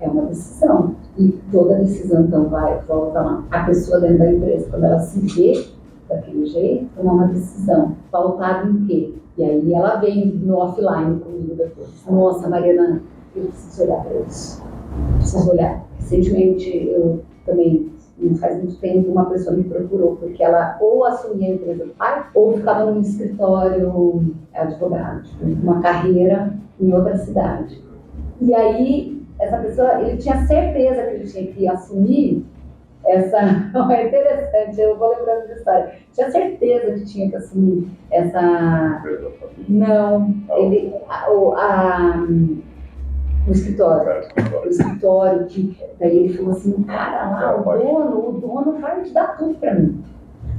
é uma decisão. E toda decisão, então, volta lá. A pessoa dentro da empresa, quando ela se vê daquele jeito, tomar uma decisão. Pautada em quê? E aí ela vem no offline comigo depois. Nossa, Mariana, eu preciso olhar para isso. Preciso olhar. Recentemente, eu também, não faz muito tempo, uma pessoa me procurou porque ela ou assumia a empresa do pai ou ficava num escritório advogado, uma carreira em outra cidade. E aí, essa pessoa, ele tinha certeza que ele tinha que assumir essa... É interessante, eu vou lembrando dessa história. Tinha certeza que tinha que assumir essa... Não, ele... O escritório, que daí ele falou assim, cara, lá, o dono vai te dar tudo pra mim.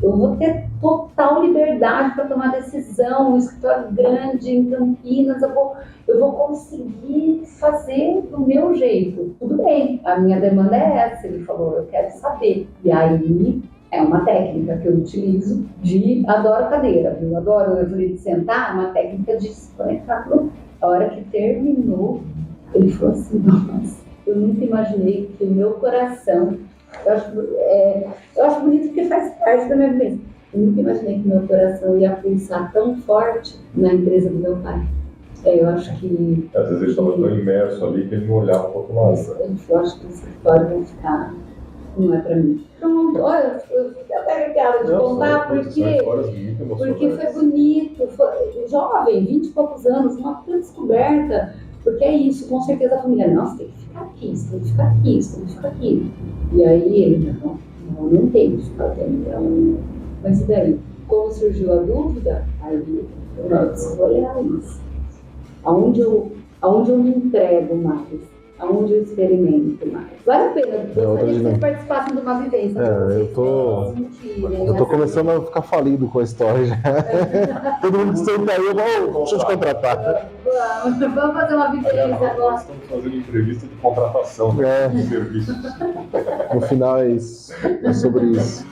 Eu vou ter total liberdade para tomar decisão, um escritório grande em Campinas, eu vou conseguir fazer do meu jeito. Tudo bem, a minha demanda é essa, ele falou, eu quero saber. E aí é uma técnica que eu utilizo adoro cadeira, viu? Adoro, eu falei de sentar, uma técnica de se conectar. A hora que terminou, ele falou assim, nossa, eu nunca imaginei que o meu coração, eu acho bonito porque faz parte da minha vida, eu nunca imaginei que o meu coração ia pulsar tão forte na empresa do meu pai. Eu acho que... Às vezes ele estava tão imerso ali que ele não olhava para o outro lado. Eu acho que esse escritório vai ficar, não é para mim. Pronto, olha, eu fiquei até arrepiada de contar, porque foi bonito, foi jovem, 20 e poucos anos, uma puta descoberta. Porque é isso, com certeza a família, não, você tem que ficar aqui, você tem que ficar aqui, você tem que ficar aqui. E aí ele, não tem que ficar aqui. Mas e daí? Como surgiu a dúvida, aí eu preciso olhar isso. Aonde eu me entrego mais? Aonde eu experimento mais. Vale a pena, gostaria que vocês participassem de uma vivência. Eu tô começando a ficar falido com a história já. Todo mundo que senta aí, deixa eu te contratar. Vamos fazer uma vivência agora. Nós estamos fazendo entrevista de contratação de serviços. No final é isso. É sobre isso.